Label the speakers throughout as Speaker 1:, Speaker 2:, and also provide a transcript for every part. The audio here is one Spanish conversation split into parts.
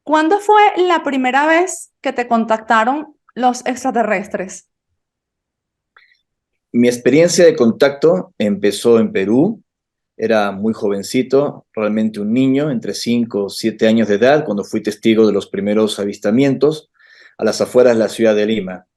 Speaker 1: ¿Cuándo fue la primera vez que te contactaron los extraterrestres?
Speaker 2: Mi experiencia de contacto empezó en Perú. Era muy jovencito, realmente un niño, entre 5 o 7 años de edad, cuando fui testigo de los primeros avistamientos a las afueras de la ciudad de Lima.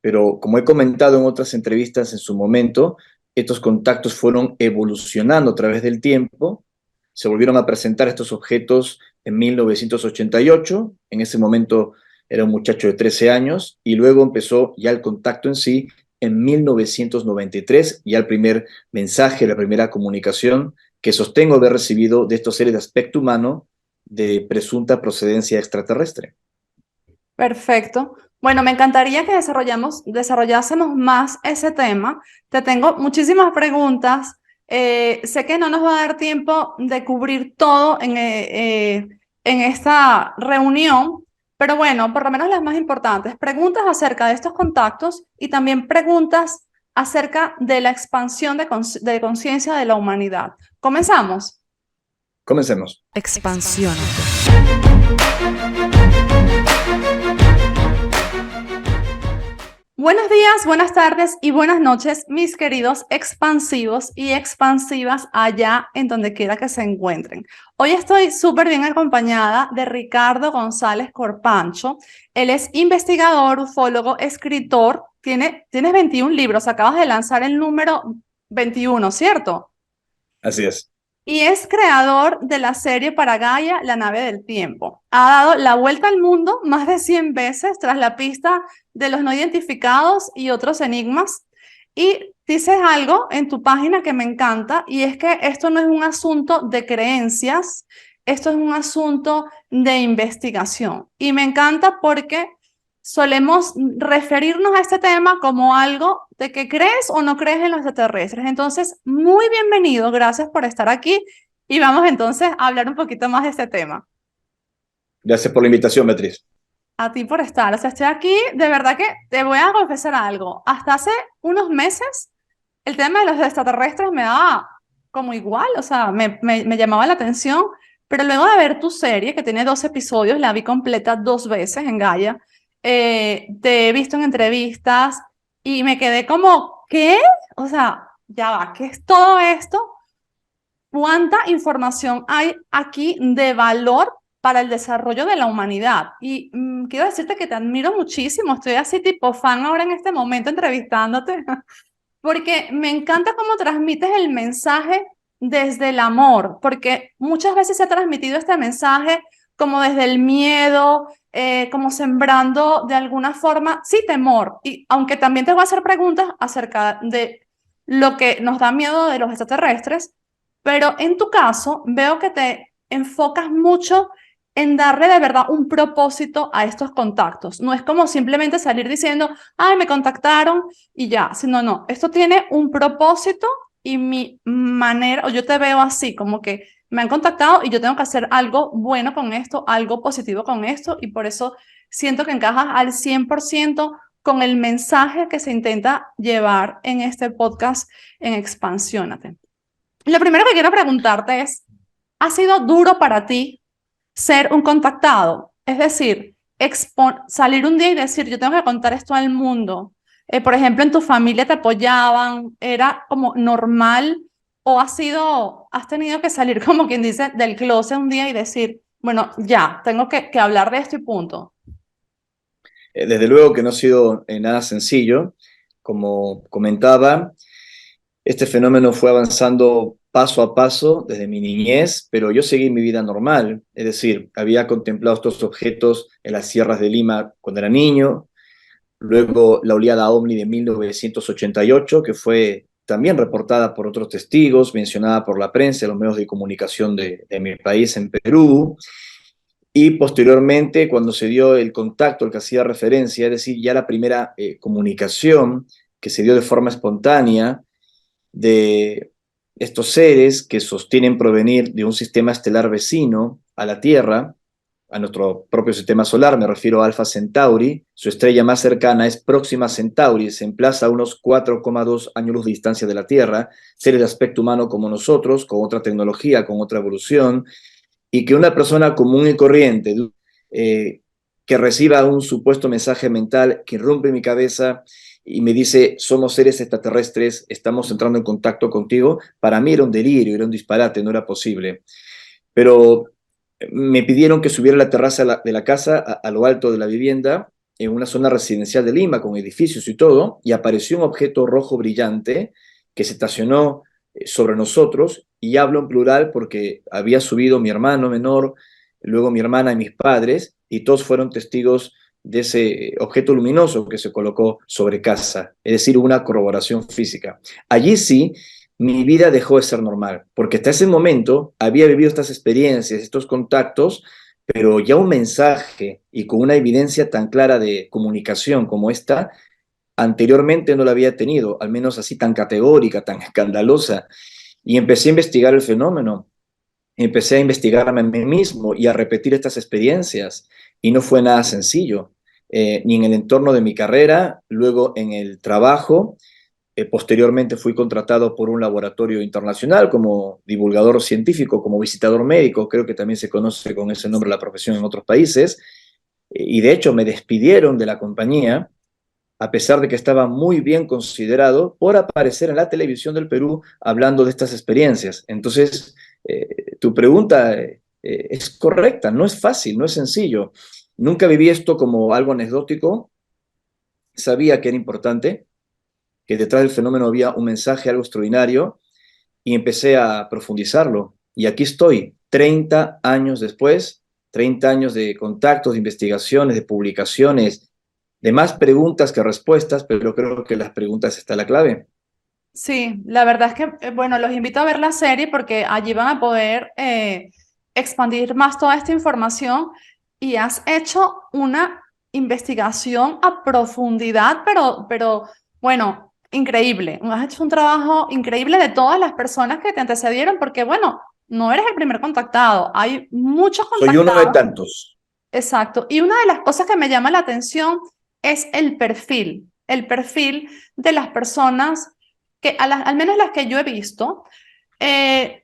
Speaker 2: Pero como he comentado en otras entrevistas en su momento, estos contactos fueron evolucionando a través del tiempo. Se volvieron a presentar estos objetos en 1988. En ese momento era un muchacho de 13 años y luego empezó ya el contacto en sí en 1993, ya el primer mensaje, la primera comunicación que sostengo haber recibido de estos seres de aspecto humano de presunta procedencia extraterrestre.
Speaker 1: Perfecto. Bueno, me encantaría que desarrollásemos más ese tema. Te tengo muchísimas preguntas. Sé que no nos va a dar tiempo de cubrir todo en esta reunión, pero bueno, por lo menos las más importantes. Preguntas acerca de estos contactos y también preguntas acerca de la expansión de conciencia de la humanidad. ¿Comenzamos?
Speaker 2: Comencemos.
Speaker 1: Expansiónate. Buenos días, buenas tardes y buenas noches, mis queridos expansivos y expansivas allá en donde quiera que se encuentren. Hoy estoy súper bien acompañada de Ricardo González Corpancho. Él es investigador, ufólogo, escritor. Tienes 21 libros, acabas de lanzar el número 21, ¿cierto?
Speaker 2: Así es.
Speaker 1: Y es creador de la serie para Gaia, La nave del tiempo. Ha dado la vuelta al mundo más de 100 veces tras la pista de los no identificados y otros enigmas. Y dices algo en tu página que me encanta, y es que esto no es un asunto de creencias, esto es un asunto de investigación. Y me encanta porque solemos referirnos a este tema como algo de que crees o no crees en los extraterrestres. Entonces, muy bienvenido, gracias por estar aquí y vamos entonces a hablar un poquito más de este tema.
Speaker 2: Gracias por la invitación, Beatriz.
Speaker 1: A ti por estar. O sea, estoy aquí, de verdad que te voy a confesar algo. Hasta hace unos meses, el tema de los extraterrestres me daba como igual, o sea, me llamaba la atención, pero luego de ver tu serie, que tiene 12 episodios, la vi completa 2 veces en Gaia, te he visto en entrevistas y me quedé como, ¿qué? O sea, ya va, ¿qué es todo esto? ¿Cuánta información hay aquí de valor para el desarrollo de la humanidad? Y quiero decirte que te admiro muchísimo, estoy así tipo fan ahora en este momento entrevistándote, porque me encanta cómo transmites el mensaje desde el amor, porque muchas veces se ha transmitido este mensaje como desde el miedo, como sembrando de alguna forma, sí, temor. Y aunque también te voy a hacer preguntas acerca de lo que nos da miedo de los extraterrestres, pero en tu caso veo que te enfocas mucho en darle de verdad un propósito a estos contactos. No es como simplemente salir diciendo, ay, me contactaron y ya, sino no, esto tiene un propósito y mi manera, o yo te veo así, como que me han contactado y yo tengo que hacer algo bueno con esto, algo positivo con esto, y por eso siento que encajas al 100% con el mensaje que se intenta llevar en este podcast en Expansiónate. Lo primero que quiero preguntarte es, ¿ha sido duro para ti ser un contactado? Es decir, salir un día y decir, yo tengo que contar esto al mundo. Por ejemplo, en tu familia te apoyaban, era como normal, o has tenido que salir como quien dice del closet un día y decir, bueno, ya, tengo que hablar de esto y punto.
Speaker 2: Desde luego que no ha sido nada sencillo. Como comentaba, este fenómeno fue avanzando paso a paso desde mi niñez, pero yo seguí mi vida normal. Es decir, había contemplado estos objetos en las sierras de Lima cuando era niño, luego la oleada OVNI de 1988, que fue también reportada por otros testigos, mencionada por la prensa, los medios de comunicación de mi país en Perú. Y posteriormente, cuando se dio el contacto al que hacía referencia, es decir, ya la primera comunicación que se dio de forma espontánea de estos seres que sostienen provenir de un sistema estelar vecino a la Tierra, a nuestro propio sistema solar, me refiero a Alpha Centauri. Su estrella más cercana es Próxima Centauri, se emplaza a unos 4,2 años luz de distancia de la Tierra, seres de aspecto humano como nosotros, con otra tecnología, con otra evolución, y que una persona común y corriente eh, que reciba un supuesto mensaje mental que rompe mi cabeza y me dice, somos seres extraterrestres, estamos entrando en contacto contigo. Para mí era un delirio, era un disparate, no era posible. Pero me pidieron que subiera a la terraza de la casa, a lo alto de la vivienda, en una zona residencial de Lima, con edificios y todo, y apareció un objeto rojo brillante que se estacionó sobre nosotros, y hablo en plural porque había subido mi hermano menor, luego mi hermana y mis padres, y todos fueron testigos de ese objeto luminoso que se colocó sobre casa, es decir, una corroboración física. Allí sí, mi vida dejó de ser normal, porque hasta ese momento había vivido estas experiencias, estos contactos, pero ya un mensaje y con una evidencia tan clara de comunicación como esta, anteriormente no la había tenido, al menos así tan categórica, tan escandalosa. Y empecé a investigar el fenómeno, empecé a investigarme a mí mismo y a repetir estas experiencias. Y no fue nada sencillo, ni en el entorno de mi carrera, luego en el trabajo. Posteriormente fui contratado por un laboratorio internacional como divulgador científico, como visitador médico, creo que también se conoce con ese nombre la profesión en otros países, y de hecho me despidieron de la compañía, a pesar de que estaba muy bien considerado por aparecer en la televisión del Perú hablando de estas experiencias. Entonces, tu pregunta es correcta, no es fácil, no es sencillo. Nunca viví esto como algo anecdótico, sabía que era importante, que detrás del fenómeno había un mensaje, algo extraordinario, y empecé a profundizarlo. Y aquí estoy, 30 años después, 30 años de contactos, de investigaciones, de publicaciones, de más preguntas que respuestas, pero creo que las preguntas está la clave.
Speaker 1: Sí, la verdad es que, bueno, los invito a ver la serie porque allí van a poder expandir más toda esta información y has hecho una investigación a profundidad, pero bueno, increíble. Has hecho un trabajo increíble de todas las personas que te antecedieron porque, bueno, no eres el primer contactado, hay muchos
Speaker 2: Soy uno de
Speaker 1: contactados.
Speaker 2: tantos.
Speaker 1: Exacto. Y una de las cosas que me llama la atención es el perfil de las personas que, al menos las que yo he visto,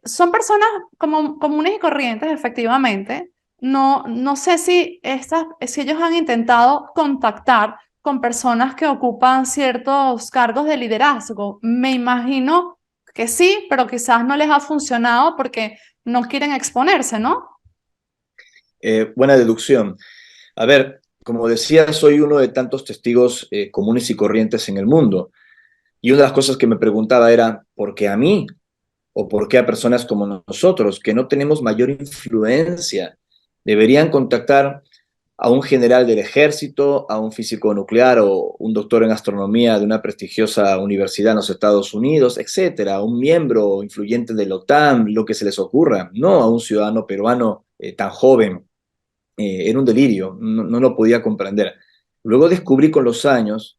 Speaker 1: son personas como, comunes y corrientes, efectivamente. No sé si ellos han intentado contactar con personas que ocupan ciertos cargos de liderazgo. Me imagino que sí, pero quizás no les ha funcionado porque no quieren exponerse, ¿no?
Speaker 2: Buena deducción. A ver, como decía, soy uno de tantos testigos comunes y corrientes en el mundo. Y una de las cosas que me preguntaba era, ¿por qué a mí? ¿O por qué a personas como nosotros, que no tenemos mayor influencia, deberían contactar a un general del ejército, a un físico nuclear o un doctor en astronomía de una prestigiosa universidad en los Estados Unidos, etcétera, a un miembro influyente de la OTAN, lo que se les ocurra, no a un ciudadano peruano tan joven? Era un delirio, no lo podía comprender. Luego descubrí con los años,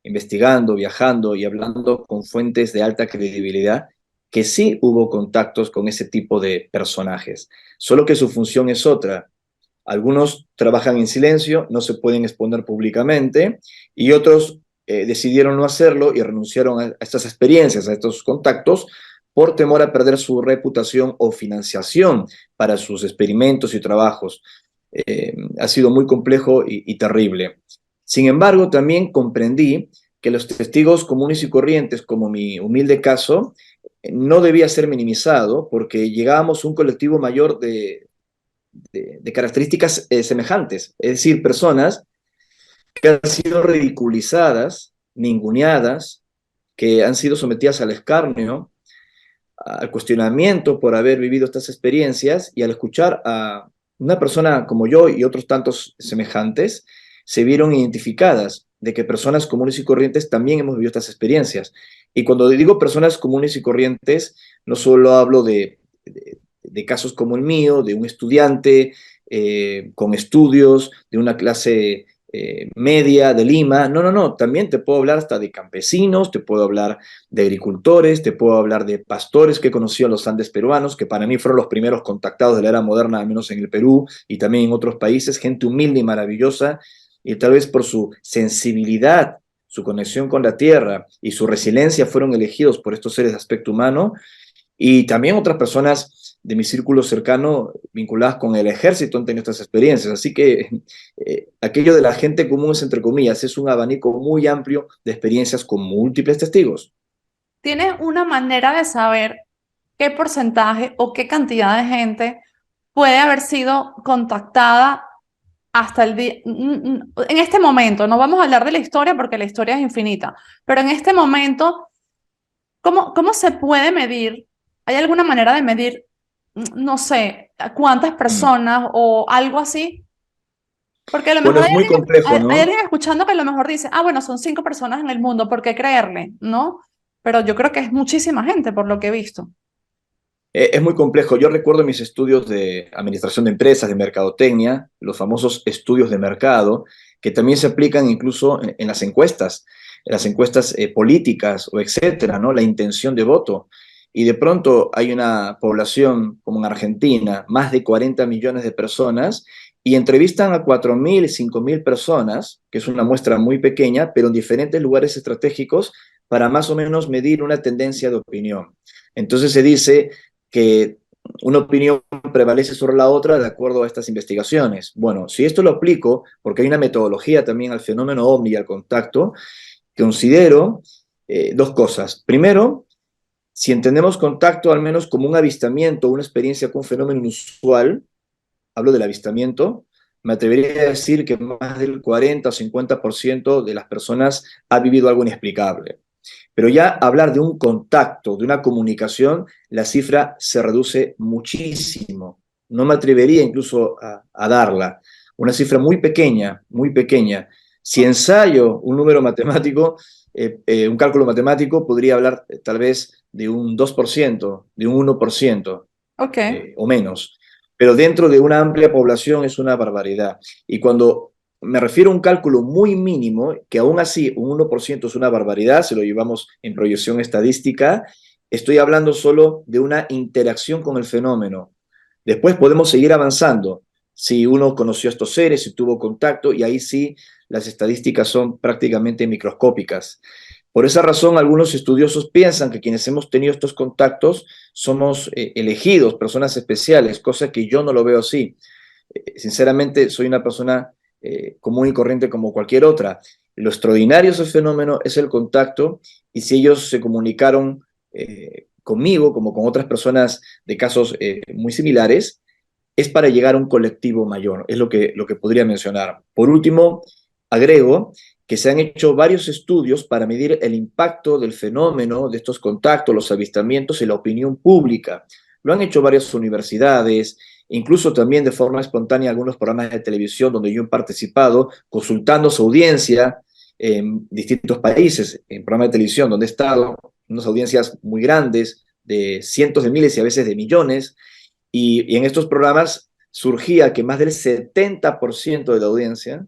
Speaker 2: investigando, viajando y hablando con fuentes de alta credibilidad, que sí hubo contactos con ese tipo de personajes, solo que su función es otra. Algunos trabajan en silencio, no se pueden exponer públicamente, y otros decidieron no hacerlo y renunciaron a estas experiencias, a estos contactos, por temor a perder su reputación o financiación para sus experimentos y trabajos. Ha sido muy complejo y terrible. Sin embargo, también comprendí que los testigos comunes y corrientes, como mi humilde caso, no debía ser minimizado porque llegábamos a un colectivo mayor de características semejantes, es decir, personas que han sido ridiculizadas, ninguneadas, que han sido sometidas al escarnio, al cuestionamiento por haber vivido estas experiencias, y al escuchar a una persona como yo y otros tantos semejantes, se vieron identificadas de que personas comunes y corrientes también hemos vivido estas experiencias. Y cuando digo personas comunes y corrientes, no solo hablo de casos como el mío, de un estudiante con estudios, de una clase media de Lima. No, no, no. También te puedo hablar hasta de campesinos, te puedo hablar de agricultores, te puedo hablar de pastores que he conocido en los Andes peruanos, que para mí fueron los primeros contactados de la era moderna, al menos en el Perú y también en otros países, gente humilde y maravillosa, y tal vez por su sensibilidad, su conexión con la tierra y su resiliencia fueron elegidos por estos seres de aspecto humano, y también otras personas de mi círculo cercano vinculadas con el ejército han tenido estas experiencias. Así que aquello de la gente común es, entre comillas, es un abanico muy amplio de experiencias con múltiples testigos.
Speaker 1: ¿Tienes una manera de saber qué porcentaje o qué cantidad de gente puede haber sido contactada hasta el día, en este momento? No vamos a hablar de la historia porque la historia es infinita, pero en este momento, ¿cómo se puede medir? ¿Hay alguna manera de medir, no sé, cuántas
Speaker 2: Mm.
Speaker 1: personas o algo así? Porque a lo
Speaker 2: Bueno,
Speaker 1: mejor
Speaker 2: es muy complejo,
Speaker 1: hay
Speaker 2: ¿no?
Speaker 1: alguien escuchando que a lo mejor dice, ah, bueno, son 5 personas en el mundo, ¿por qué creerle? ¿No? Pero yo creo que es muchísima gente por lo que he visto.
Speaker 2: Es muy complejo. Yo recuerdo mis estudios de administración de empresas, de mercadotecnia, los famosos estudios de mercado, que también se aplican incluso en las encuestas políticas o etcétera, ¿no? La intención de voto. Y de pronto hay una población como en Argentina, más de 40 millones de personas, y entrevistan a 4.000, 5.000 personas, que es una muestra muy pequeña, pero en diferentes lugares estratégicos para más o menos medir una tendencia de opinión. Entonces se dice que una opinión prevalece sobre la otra de acuerdo a estas investigaciones. Bueno, si esto lo aplico, porque hay una metodología también al fenómeno ovni y al contacto, considero dos cosas. Primero, si entendemos contacto al menos como un avistamiento, una experiencia con un fenómeno inusual, hablo del avistamiento, me atrevería a decir que más del 40 o 50% de las personas ha vivido algo inexplicable. Pero ya hablar de un contacto, de una comunicación, la cifra se reduce muchísimo. No me atrevería incluso a darla. Una cifra muy pequeña, muy pequeña. Si ensayo un número matemático, un cálculo matemático, podría hablar tal vez de un 2%, de un 1%,
Speaker 1: Ok,
Speaker 2: o menos. Pero dentro de una amplia población es una barbaridad. Y cuando me refiero a un cálculo muy mínimo, que aún así un 1% es una barbaridad, si lo llevamos en proyección estadística, estoy hablando solo de una interacción con el fenómeno. Después podemos seguir avanzando. Si uno conoció a estos seres, si tuvo contacto, y ahí sí las estadísticas son prácticamente microscópicas. Por esa razón, algunos estudiosos piensan que quienes hemos tenido estos contactos somos elegidos, personas especiales, cosa que yo no lo veo así. Sinceramente, soy una persona común y corriente como cualquier otra. Lo extraordinario de ese fenómeno es el contacto, y si ellos se comunicaron conmigo, como con otras personas de casos muy similares, es para llegar a un colectivo mayor, es lo que podría mencionar. Por último, agrego que se han hecho varios estudios para medir el impacto del fenómeno de estos contactos, los avistamientos en la opinión pública. Lo han hecho varias universidades, incluso también de forma espontánea algunos programas de televisión donde yo he participado, consultando su audiencia en distintos países, en programas de televisión donde he estado, unas audiencias muy grandes, de cientos de miles y a veces de millones, y en estos programas surgía que más del 70% de la audiencia,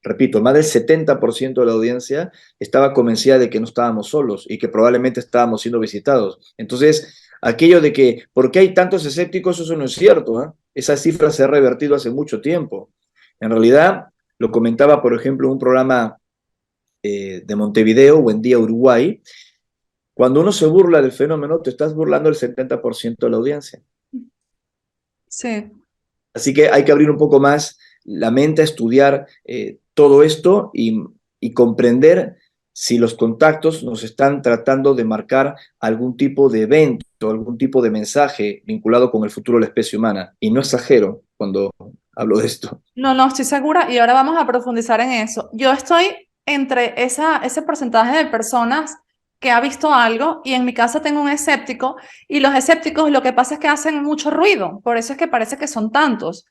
Speaker 2: repito, más del 70% de la audiencia estaba convencida de que no estábamos solos y que probablemente estábamos siendo visitados. Entonces, aquello de que, ¿por qué hay tantos escépticos? Eso no es cierto, ¿eh? Esa cifra se ha revertido hace mucho tiempo. En realidad, lo comentaba, por ejemplo, en un programa de Montevideo, Buen Día Uruguay, cuando uno se burla del fenómeno, te estás burlando del 70% de la audiencia.
Speaker 1: sí.
Speaker 2: Así que hay que abrir un poco más la mente a estudiar todo esto y comprender si los contactos nos están tratando de marcar algún tipo de evento, algún tipo de mensaje vinculado con el futuro de la especie humana. Y no exagero cuando hablo de esto.
Speaker 1: No, no, estoy segura y ahora vamos a profundizar en eso. Yo estoy entre ese porcentaje de personas que ha visto algo y en mi casa tengo un escéptico y los escépticos lo que pasa es que hacen mucho ruido, por eso es que parece que son tantos.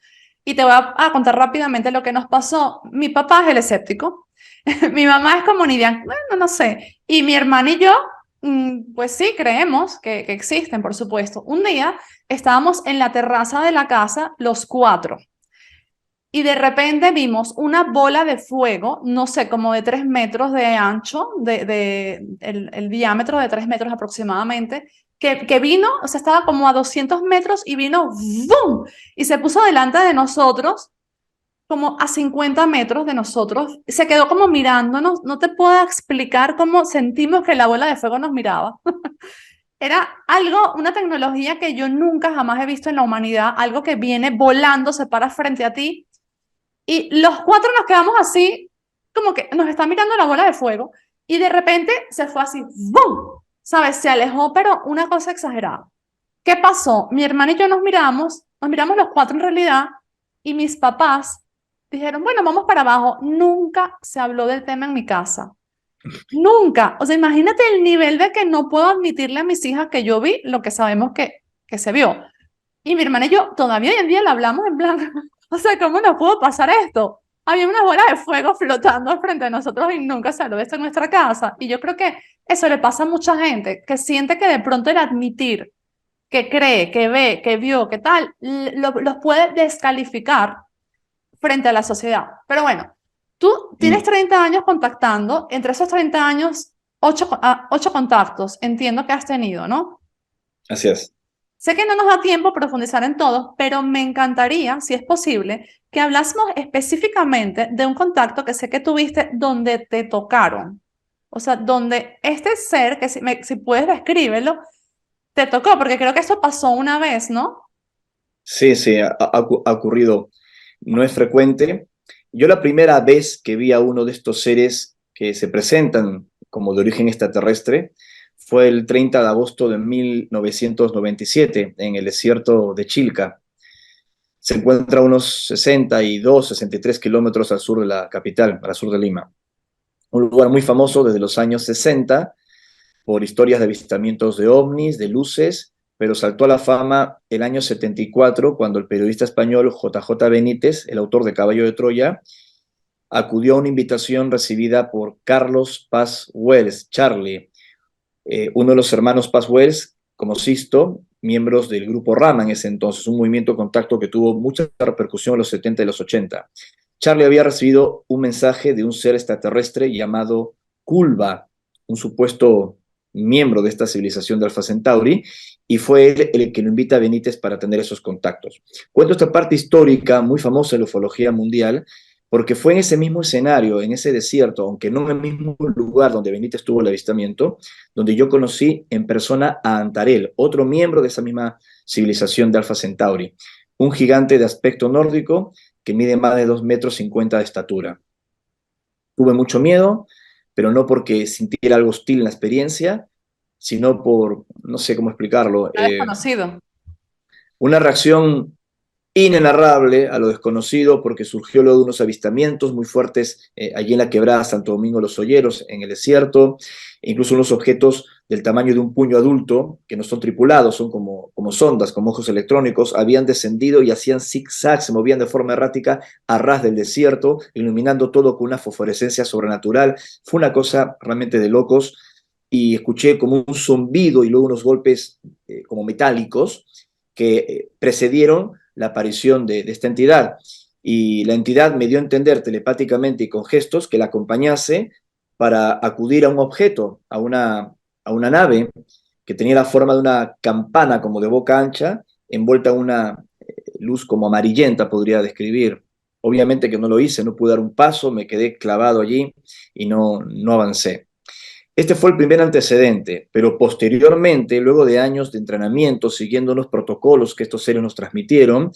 Speaker 1: Y te voy a contar rápidamente lo que nos pasó. Mi papá es el escéptico, mi mamá es como Nidia, bueno, no sé, y mi hermana y yo, pues sí, creemos que existen, por supuesto. Un día estábamos en la terraza de la casa los cuatro y de repente vimos una bola de fuego, no sé, como de 3 metros de ancho, el diámetro de 3 metros aproximadamente, que vino, o sea, estaba como a 200 metros y vino, ¡boom! Y se puso delante de nosotros, como a 50 metros de nosotros. Se quedó como mirándonos. No te puedo explicar cómo sentimos que la bola de fuego nos miraba. era algo, una tecnología que yo nunca jamás he visto en la humanidad, algo que viene volando, se para frente a ti y los cuatro nos quedamos así, como que nos está mirando la bola de fuego y de repente se fue así, ¡bum! ¿Sabes? Se alejó, pero una cosa exagerada. ¿Qué pasó? Mi hermana y yo nos miramos los cuatro en realidad y mis papás dijeron, bueno, vamos para abajo. Nunca se habló del tema en mi casa. Nunca. O sea, imagínate el nivel de que no puedo admitirle a mis hijas que yo vi lo que sabemos que se vio. Y mi hermana y yo todavía hoy en día le hablamos en blanco. O sea, ¿cómo nos pudo pasar esto? Había una bola de fuego flotando al frente de nosotros y nunca se habló de esto en nuestra casa. Y yo creo que eso le pasa a mucha gente, que siente que de pronto el admitir que cree, que ve, que vio, que tal, los puede descalificar frente a la sociedad. Pero bueno, tú tienes
Speaker 2: Mm,
Speaker 1: 30 años contactando, entre esos 30 años, 8 contactos, entiendo que has tenido, ¿no?
Speaker 2: así es.
Speaker 1: Sé que no nos da tiempo profundizar en todos, pero me encantaría, si es posible, que hablásemos específicamente de un contacto que sé que tuviste donde te tocaron. O sea, donde este ser, que si puedes describirlo, te tocó, porque creo que eso pasó una vez, ¿no?
Speaker 2: Sí, sí, ha ocurrido. No es frecuente. Yo la primera vez que vi a uno de estos seres que se presentan como de origen extraterrestre fue el 30 de agosto de 1997 en el desierto de Chilca. Se encuentra a unos 62, 63 kilómetros al sur de la capital, al sur de Lima. Un lugar muy famoso desde los años 60 por historias de avistamientos de ovnis, de luces, pero saltó a la fama el año 74 cuando el periodista español JJ Benítez, el autor de Caballo de Troya, acudió a una invitación recibida por Carlos Paz Wells, Charlie, uno de los hermanos Paz Wells, como Sisto, miembros del grupo Rama en ese entonces, un movimiento de contacto que tuvo mucha repercusión en los 70 y los 80. Charlie había recibido un mensaje de un ser extraterrestre llamado Kulba, un supuesto miembro de esta civilización de Alpha Centauri, y fue él el que lo invita a Benítez para tener esos contactos. Cuento esta parte histórica muy famosa en la ufología mundial, porque fue en ese mismo escenario, en ese desierto, aunque no en el mismo lugar donde Benítez tuvo el avistamiento, donde yo conocí en persona a Antarel, otro miembro de esa misma civilización de Alpha Centauri, un gigante de aspecto nórdico que mide más de 2,50 metros de estatura. Tuve mucho miedo, pero no porque sintiera algo hostil en la experiencia, sino por, no sé cómo explicarlo,
Speaker 1: Era desconocido.
Speaker 2: una reacción inenarrable a lo desconocido porque surgió luego de unos avistamientos muy fuertes allí en la quebrada Santo Domingo de los Olleros, en el desierto, e incluso unos objetos del tamaño de un puño adulto, que no son tripulados, son como sondas, como ojos electrónicos, habían descendido y hacían zigzags, se movían de forma errática a ras del desierto, iluminando todo con una fosforescencia sobrenatural. Fue una cosa realmente de locos y escuché como un zumbido y luego unos golpes como metálicos que precedieron la aparición de esta entidad. Y la entidad me dio a entender telepáticamente y con gestos que la acompañase para acudir a un objeto, a una nave que tenía la forma de una campana como de boca ancha, envuelta en una luz como amarillenta, podría describir. Obviamente que no lo hice, no pude dar un paso, me quedé clavado allí y no avancé. Este fue el primer antecedente, pero posteriormente, luego de años de entrenamiento, siguiendo unos protocolos que estos seres nos transmitieron,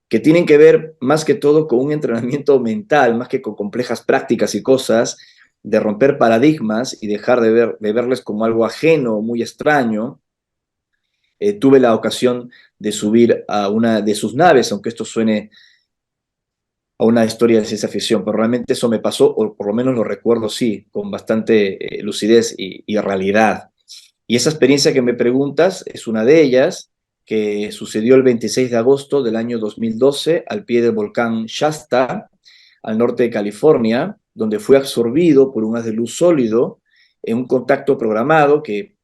Speaker 2: que tienen que ver más que todo con un entrenamiento mental, más que con complejas prácticas y cosas, de romper paradigmas y dejar de verles como algo ajeno, muy extraño. Tuve la ocasión de subir a una de sus naves, aunque esto suene a una historia de ciencia ficción, pero realmente eso me pasó, o por lo menos lo recuerdo, sí, con bastante lucidez y realidad. Y esa experiencia que me preguntas es una de ellas, que sucedió el 26 de agosto del año 2012 al pie del volcán Shasta, al norte de California, donde fue absorbido por un haz de luz sólido en un contacto programado que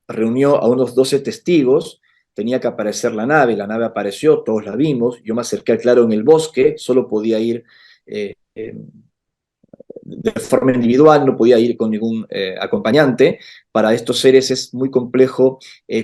Speaker 2: reunió a unos 12 testigos. Tenía que aparecer la nave apareció, todos la vimos, yo me acerqué al claro en el bosque, solo podía ir eh, de forma individual, no podía ir con ningún acompañante. Para estos seres es muy complejo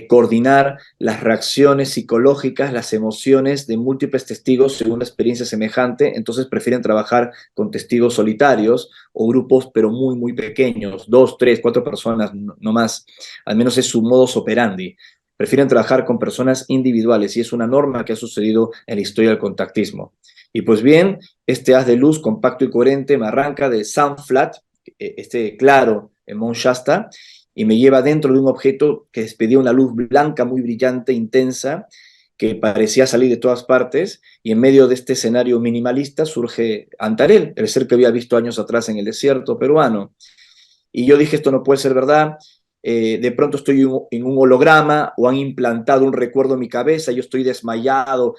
Speaker 2: coordinar las reacciones psicológicas, las emociones de múltiples testigos según una experiencia semejante, entonces prefieren trabajar con testigos solitarios o grupos pero muy, muy pequeños, 2, 3, 4 personas, no más, al menos es su modus operandi. Prefieren trabajar con personas individuales y es una norma que ha sucedido en la historia del contactismo. Y pues bien, este haz de luz compacto y coherente me arranca de Sunflat, este claro en Mount Shasta, y me lleva dentro de un objeto que despedía una luz blanca muy brillante, intensa, que parecía salir de todas partes, y en medio de este escenario minimalista surge Antarel, el ser que había visto años atrás en el desierto peruano. Y yo dije, esto no puede ser verdad, de pronto estoy en un holograma o han implantado un recuerdo en mi cabeza, yo estoy desmayado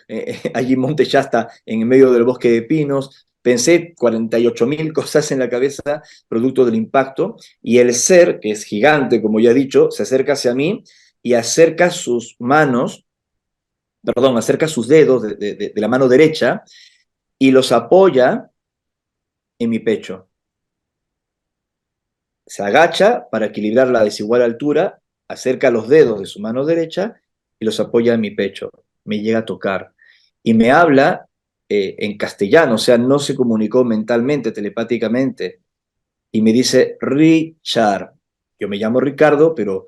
Speaker 2: allí en Monte Shasta, en medio del bosque de pinos. Pensé 48.000 cosas en la cabeza, producto del impacto, y el ser, que es gigante, como ya he dicho, se acerca hacia mí y acerca sus manos, perdón, acerca sus dedos de la mano derecha y los apoya en mi pecho. Se agacha para equilibrar la desigual altura, acerca los dedos de su mano derecha y los apoya en mi pecho. Me llega a tocar y me habla en castellano, o sea, no se comunicó mentalmente, telepáticamente, y me dice, Richard. Yo me llamo Ricardo, pero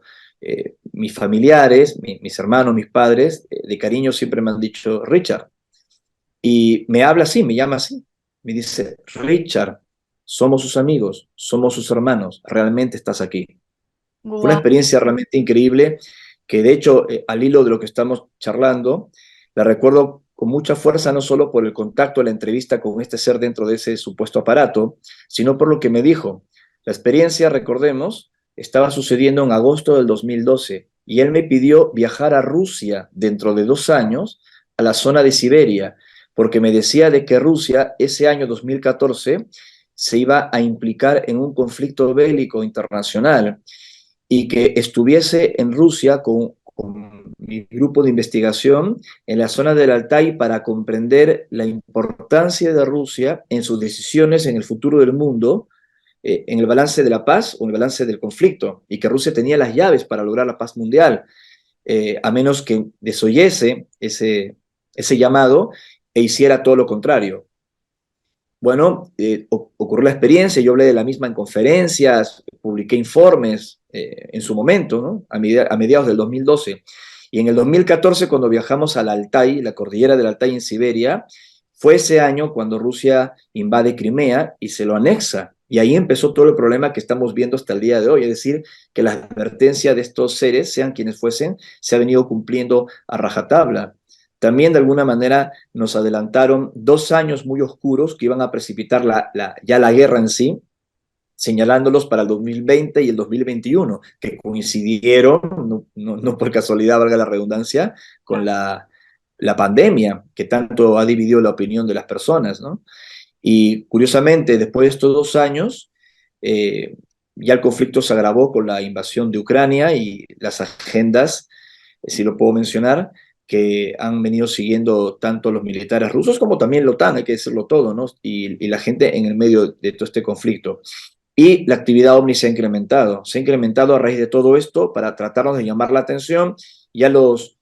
Speaker 2: mis familiares, mis hermanos, mis padres, de cariño siempre me han dicho Richard. Y me habla así, me llama así. Me dice, Richard, somos sus amigos, somos sus hermanos, realmente estás aquí. Fue una
Speaker 1: Guau.
Speaker 2: experiencia realmente increíble que de hecho, al hilo de lo que estamos charlando, la recuerdo con mucha fuerza, no solo por el contacto, la entrevista con este ser dentro de ese supuesto aparato, sino por lo que me dijo. La experiencia, recordemos, estaba sucediendo en agosto del 2012 y él me pidió viajar a Rusia dentro de 2 años a la zona de Siberia, porque me decía de que Rusia ese año 2014 se iba a implicar en un conflicto bélico internacional y que estuviese en Rusia con mi grupo de investigación en la zona del Altai para comprender la importancia de Rusia en sus decisiones en el futuro del mundo, en el balance de la paz o en el balance del conflicto, y que Rusia tenía las llaves para lograr la paz mundial, a menos que desoyese ese llamado e hiciera todo lo contrario. Bueno, ocurrió la experiencia, yo hablé de la misma en conferencias, publiqué informes en su momento, ¿no? A mediados del 2012. Y en el 2014, cuando viajamos al Altai, la cordillera del Altai en Siberia, fue ese año cuando Rusia invade Crimea y se lo anexa. Y ahí empezó todo el problema que estamos viendo hasta el día de hoy, es decir, que la advertencia de estos seres, sean quienes fuesen, se ha venido cumpliendo a rajatabla. También de alguna manera nos adelantaron 2 años muy oscuros que iban a precipitar ya la guerra en sí, señalándolos para el 2020 y el 2021, que coincidieron, no por casualidad, valga la redundancia, con la pandemia, que tanto ha dividido la opinión de las personas, ¿no? Y curiosamente, después de estos 2 años, eh, ya el conflicto se agravó con la invasión de Ucrania y las agendas, si lo puedo mencionar, que han venido siguiendo tanto los militares rusos como también la OTAN, hay que decirlo todo, ¿no? Y la gente en el medio de todo este conflicto. Y la actividad OVNI se ha incrementado a raíz de todo esto para tratarnos de llamar la atención. Ya los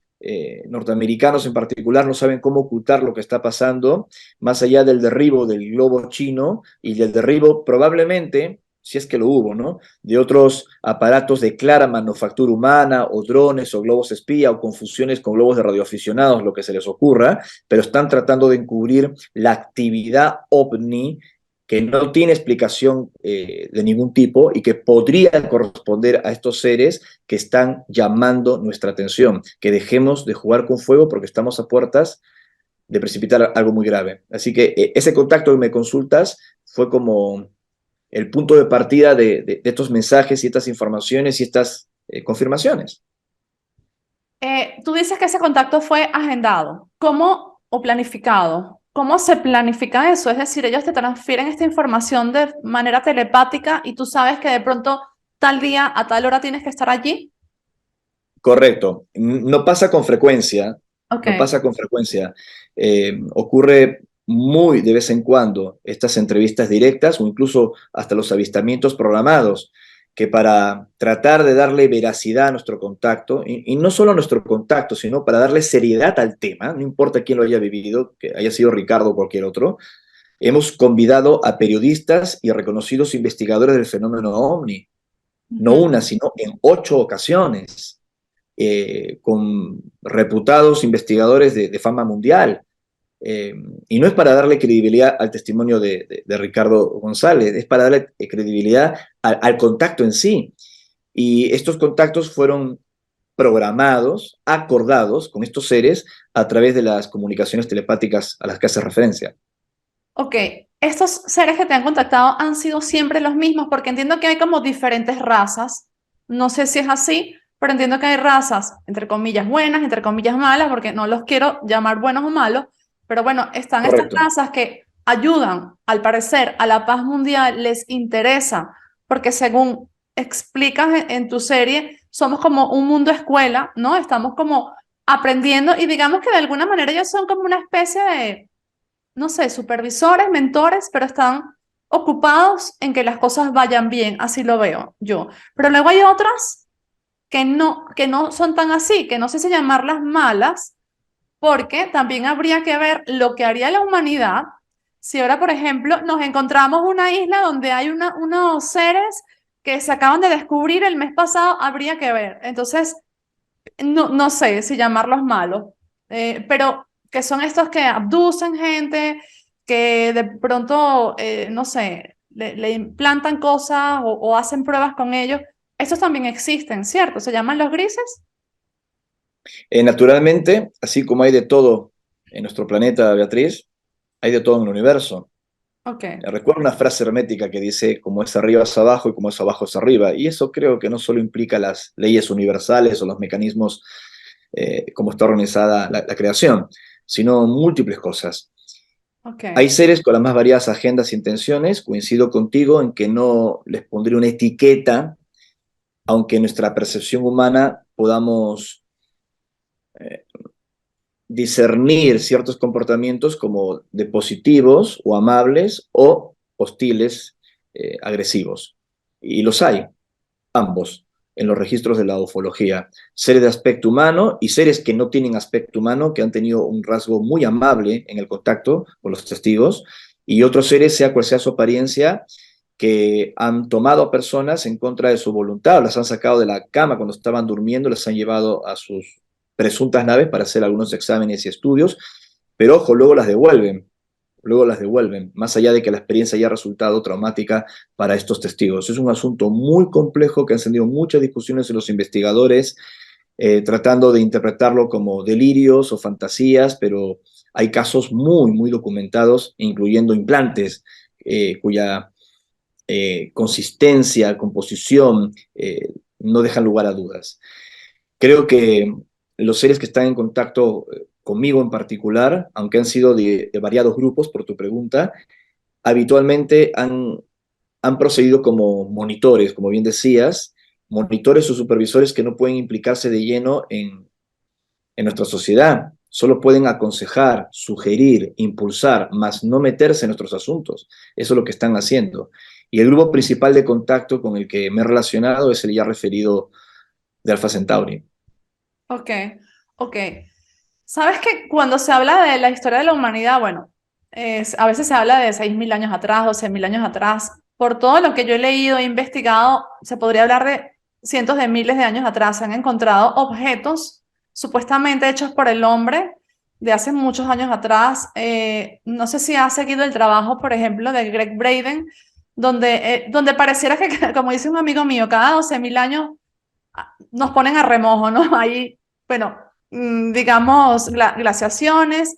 Speaker 2: norteamericanos en particular no saben cómo ocultar lo que está pasando, más allá del derribo del globo chino y del derribo probablemente, si es que lo hubo, ¿no?, de otros aparatos de clara manufactura humana, o drones, o globos espía, o confusiones con globos de radioaficionados, lo que se les ocurra, pero están tratando de encubrir la actividad OVNI que no tiene explicación de ningún tipo y que podría corresponder a estos seres que están llamando nuestra atención, que dejemos de jugar con fuego porque estamos a puertas de precipitar algo muy grave. Así que ese contacto que me consultas fue como el punto de partida de estos mensajes y estas informaciones y estas confirmaciones.
Speaker 1: Tú dices que ese contacto fue agendado. ¿Cómo o planificado? ¿Cómo se planifica eso? Es decir, ellos te transfieren esta información de manera telepática y tú sabes que de pronto tal día a tal hora tienes que estar allí.
Speaker 2: Correcto. No pasa con frecuencia,
Speaker 1: Ok.
Speaker 2: no pasa con frecuencia. Ocurre muy de vez en cuando estas entrevistas directas o incluso hasta los avistamientos programados, que para tratar de darle veracidad a nuestro contacto, y no solo a nuestro contacto, sino para darle seriedad al tema, no importa quién lo haya vivido, que haya sido Ricardo o cualquier otro, hemos convidado a periodistas y reconocidos investigadores del fenómeno OVNI, no
Speaker 1: Ujú.
Speaker 2: una, sino en 8 ocasiones, con reputados investigadores de fama mundial. Eh, y no es para darle credibilidad al testimonio de Ricardo González, es para darle credibilidad al contacto en sí. Y estos contactos fueron programados, acordados con estos seres a través de las comunicaciones telepáticas a las que hace referencia.
Speaker 1: Ok, estos seres que te han contactado han sido siempre los mismos, porque entiendo que hay como diferentes razas. No sé si es así, pero entiendo que hay razas, entre comillas, buenas, entre comillas, malas, porque no los quiero llamar buenos o malos, pero bueno, están estas
Speaker 2: Correcto.
Speaker 1: razas que ayudan, al parecer, a la paz mundial, les interesa, porque según explicas en tu serie, somos como un mundo escuela, ¿no? Estamos como aprendiendo y digamos que de alguna manera ellos son como una especie de no sé, supervisores, mentores, pero están ocupados en que las cosas vayan bien, así lo veo yo. Pero luego hay otras que no son tan así, que no sé si llamarlas malas, porque también habría que ver lo que haría la humanidad si ahora, por ejemplo, nos encontramos una isla donde hay unos seres que se acaban de descubrir el mes pasado, habría que ver. Entonces, no sé si llamarlos malos, pero que son estos que abducen gente, que de pronto, no sé, le implantan cosas o hacen pruebas con ellos. Estos también existen, ¿cierto? ¿Se llaman los grises?
Speaker 2: Naturalmente, así como hay de todo en nuestro planeta, Beatriz, hay de todo en el universo.
Speaker 1: Ok,
Speaker 2: Recuerdo una frase hermética que dice, como es arriba es abajo y como es abajo es arriba. Y eso creo que no solo implica las leyes universales o los mecanismos como está organizada la creación, sino múltiples cosas.
Speaker 1: ok,
Speaker 2: Hay seres con las más variadas agendas e intenciones. Coincido contigo en que no les pondré una etiqueta, aunque en nuestra percepción humana podamos eh, discernir ciertos comportamientos como de positivos o amables o hostiles, agresivos. Y los hay, ambos, en los registros de la ufología. Seres de aspecto humano y seres que no tienen aspecto humano, que han tenido un rasgo muy amable en el contacto con los testigos, y otros seres, sea cual sea su apariencia, que han tomado a personas en contra de su voluntad, las han sacado de la cama cuando estaban durmiendo, las han llevado a sus presuntas naves para hacer algunos exámenes y estudios, pero ojo, luego las devuelven, más allá de que la experiencia haya resultado traumática para estos testigos. Es un asunto muy complejo que ha encendido muchas discusiones en los investigadores, tratando de interpretarlo como delirios o fantasías, pero hay casos muy, muy documentados, incluyendo implantes, cuya consistencia, composición, no dejan lugar a dudas. Creo que los seres que están en contacto conmigo en particular, aunque han sido de variados grupos, por tu pregunta, habitualmente han procedido como monitores, como bien decías, monitores o supervisores que no pueden implicarse de lleno en nuestra sociedad. Solo pueden aconsejar, sugerir, impulsar, más no meterse en nuestros asuntos. Eso es lo que están haciendo. Y el grupo principal de contacto con el que me he relacionado es el ya referido de Alpha Centauri.
Speaker 1: ok, ok. Sabes que cuando se habla de la historia de la humanidad, bueno, a veces se habla de 6.000 años atrás, 12.000 años atrás. Por todo lo que yo he leído e investigado, se podría hablar de cientos de miles de años atrás. Se han encontrado objetos supuestamente hechos por el hombre de hace muchos años atrás. No sé si has seguido el trabajo, por ejemplo, de Greg Braden, donde pareciera que, como dice un amigo mío, cada 12.000 años nos ponen a remojo, ¿no? Ahí, bueno, digamos, glaciaciones.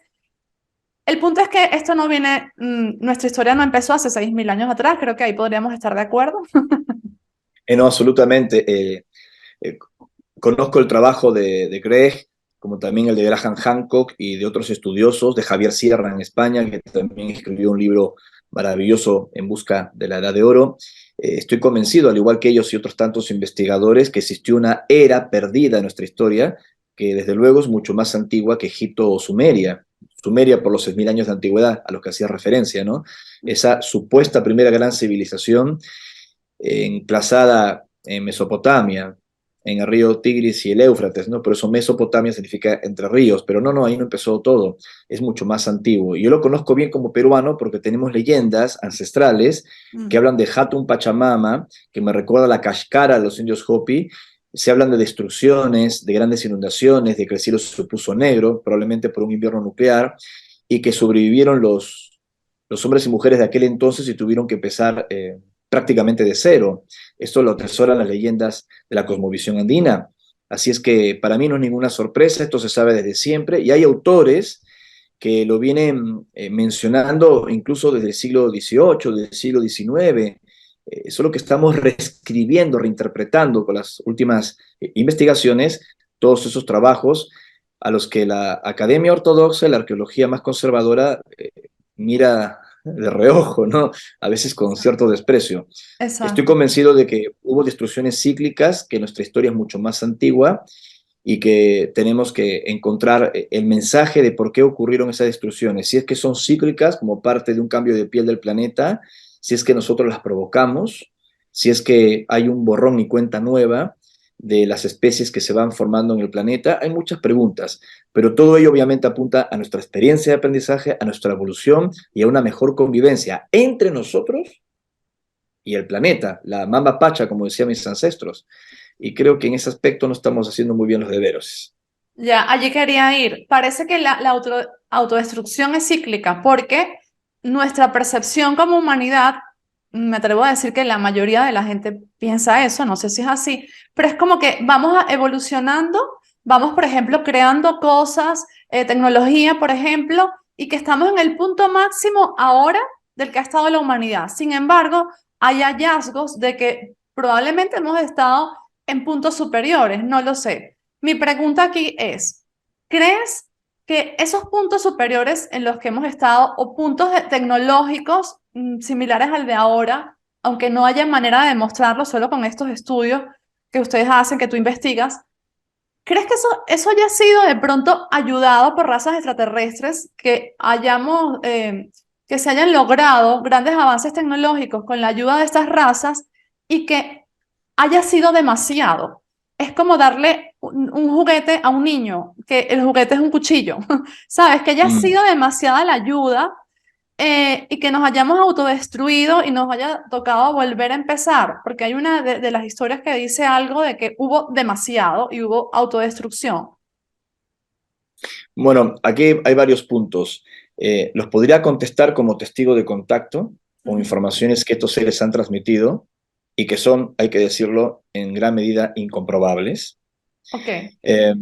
Speaker 1: El punto es que esto no viene, nuestra historia no empezó hace 6.000 años atrás, creo que ahí podríamos estar de acuerdo.
Speaker 2: No, absolutamente. Eh, Conozco el trabajo de Greg, como también el de Graham Hancock y de otros estudiosos, de Javier Sierra en España, que también escribió un libro maravilloso en busca de la Edad de Oro. Estoy convencido, al igual que ellos y otros tantos investigadores, que existió una era perdida en nuestra historia, que desde luego es mucho más antigua que Egipto o Sumeria. Sumeria por los 6.000 años de antigüedad a los que hacía referencia, ¿no? Esa supuesta primera gran civilización emplazada en Mesopotamia, en el río Tigris y el Éufrates, ¿no? Por eso Mesopotamia significa entre ríos, pero no, ahí no empezó todo, es mucho más antiguo. Y yo lo conozco bien como peruano porque tenemos leyendas ancestrales que
Speaker 1: Mm.
Speaker 2: hablan de Hatun Pachamama, que me recuerda la Kashkara de los indios Hopi. Se hablan de destrucciones, de grandes inundaciones, de que el cielo se puso negro, probablemente por un invierno nuclear, y que sobrevivieron los hombres y mujeres de aquel entonces y tuvieron que empezar prácticamente de cero. Esto lo atesoran las leyendas de la cosmovisión andina. Así es que para mí no es ninguna sorpresa, esto se sabe desde siempre y hay autores que lo vienen mencionando incluso desde el siglo XVIII, del siglo XIX, solo que estamos reescribiendo, reinterpretando con las últimas investigaciones todos esos trabajos a los que la Academia Ortodoxa, la arqueología más conservadora, mira de reojo, ¿no? A veces con cierto desprecio. Estoy
Speaker 1: Exacto.
Speaker 2: convencido de que hubo destrucciones cíclicas, que nuestra historia es mucho más antigua y que tenemos que encontrar el mensaje de por qué ocurrieron esas destrucciones. Si es que son cíclicas como parte de un cambio de piel del planeta, si es que nosotros las provocamos, si es que hay un borrón y cuenta nueva de las especies que se van formando en el planeta, hay muchas preguntas, pero todo ello obviamente apunta a nuestra experiencia de aprendizaje, a nuestra evolución y a una mejor convivencia entre nosotros y el planeta, la mamba pacha, como decían mis ancestros. Y creo que en ese aspecto no estamos haciendo muy bien los deberes.
Speaker 1: Ya, allí quería ir. Parece que la autodestrucción es cíclica porque nuestra percepción como humanidad, me atrevo a decir que la mayoría de la gente piensa eso, no sé si es así, pero es como que vamos evolucionando, vamos, por ejemplo, creando cosas, tecnología, por ejemplo, y que estamos en el punto máximo ahora del que ha estado la humanidad. Sin embargo, hay hallazgos de que probablemente hemos estado en puntos superiores, no lo sé. Mi pregunta aquí es, ¿crees que esos puntos superiores en los que hemos estado o puntos tecnológicos similares al de ahora, aunque no haya manera de demostrarlo solo con estos estudios que ustedes hacen, que tú investigas, ¿crees que eso haya sido de pronto ayudado por razas extraterrestres que que se hayan logrado grandes avances tecnológicos con la ayuda de estas razas y que haya sido demasiado? Es como darle un juguete a un niño, que el juguete es un cuchillo, ¿sabes? Que haya
Speaker 2: Mm.
Speaker 1: sido demasiada la ayuda y que nos hayamos autodestruido y nos haya tocado volver a empezar, porque hay una de las historias que dice algo de que hubo demasiado y hubo autodestrucción.
Speaker 2: Bueno, aquí hay varios puntos. Los podría contestar como testigo de contacto con
Speaker 1: Ujú.
Speaker 2: informaciones que estos seres han transmitido y que son, hay que decirlo, en gran medida incomprobables.
Speaker 1: Ok,
Speaker 2: Eh,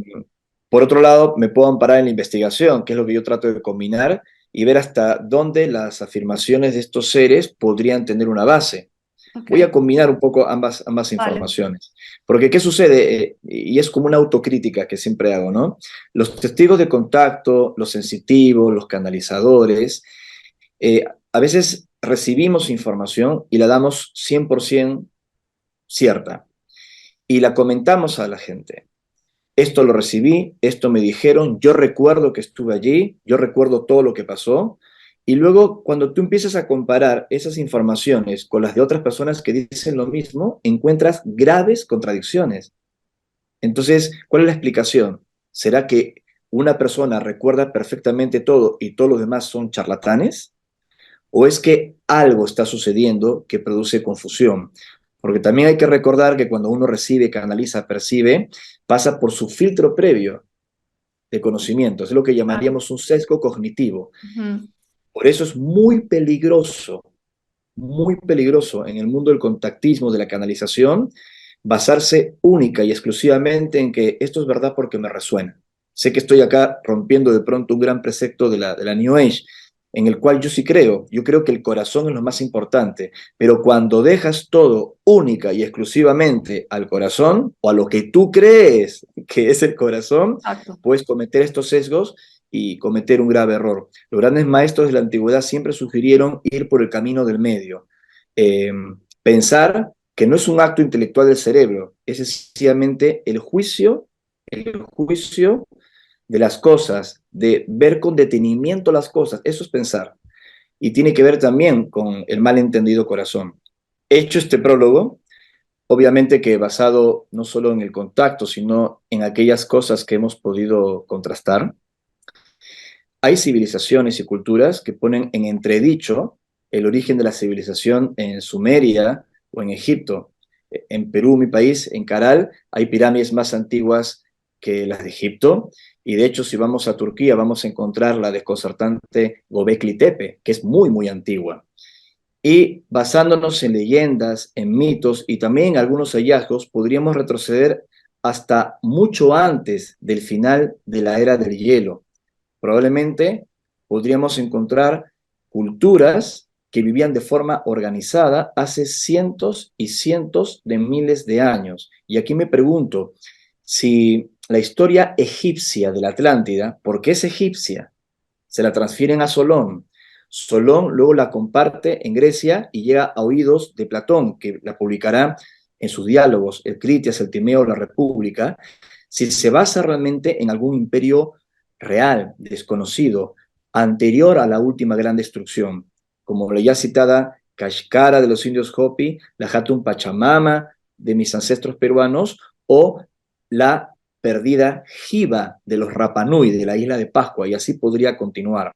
Speaker 2: por otro lado, me puedo amparar en la investigación, que es lo que yo trato de combinar y ver hasta dónde las afirmaciones de estos seres podrían tener una base.
Speaker 1: ok,
Speaker 2: Voy a combinar un poco ambas
Speaker 1: vale.
Speaker 2: informaciones. Porque, ¿qué sucede? Y es como una autocrítica que siempre hago, ¿no? Los testigos de contacto, los sensitivos, los canalizadores, a veces recibimos información y la damos 100% cierta y la comentamos a la gente. Esto lo recibí, esto me dijeron, yo recuerdo que estuve allí, yo recuerdo todo lo que pasó. Y luego, cuando tú empiezas a comparar esas informaciones con las de otras personas que dicen lo mismo, encuentras graves contradicciones. Entonces, ¿cuál es la explicación? ¿Será que una persona recuerda perfectamente todo y todos los demás son charlatanes? ¿O es que algo está sucediendo que produce confusión? Porque también hay que recordar que cuando uno recibe, canaliza, percibe, pasa por su filtro previo de conocimiento. Es lo que
Speaker 1: Claro.
Speaker 2: llamaríamos un sesgo cognitivo.
Speaker 1: Ujú.
Speaker 2: Por eso es muy peligroso en el mundo del contactismo, de la canalización, basarse única y exclusivamente en que esto es verdad porque me resuena. Sé que estoy acá rompiendo de pronto un gran precepto de la New Age, en el cual yo sí creo. Yo creo que el corazón es lo más importante, pero cuando dejas todo única y exclusivamente al corazón o a lo que tú crees que es el corazón,
Speaker 1: Exacto.
Speaker 2: puedes cometer estos sesgos y cometer un grave error. Los grandes maestros de la antigüedad siempre sugirieron ir por el camino del medio. Eh, Pensar que no es un acto intelectual del cerebro, es sencillamente el juicio de las cosas, de ver con detenimiento las cosas, eso es pensar. Y tiene que ver también con el malentendido corazón. Hecho este prólogo, obviamente que basado no solo en el contacto, sino en aquellas cosas que hemos podido contrastar, hay civilizaciones y culturas que ponen en entredicho el origen de la civilización en Sumeria o en Egipto. En Perú, mi país, en Caral, hay pirámides más antiguas que las de Egipto. Y de hecho, si vamos a Turquía, vamos a encontrar la desconcertante Gobekli Tepe, que es muy, muy antigua. Y basándonos en leyendas, en mitos y también en algunos hallazgos, podríamos retroceder hasta mucho antes del final de la era del hielo. Probablemente podríamos encontrar culturas que vivían de forma organizada hace cientos y cientos de miles de años. Y aquí me pregunto si la historia egipcia de la Atlántida, ¿por qué es egipcia? Se la transfieren a Solón. Solón luego la comparte en Grecia y llega a oídos de Platón, que la publicará en sus diálogos, el Critias, el Timeo, la República, si se basa realmente en algún imperio real, desconocido, anterior a la última gran destrucción, como la ya citada Kashkara de los indios Hopi, la Hatun Pachamama de mis ancestros peruanos, o la perdida Jiva de los Rapanui, de la isla de Pascua, y así podría continuar.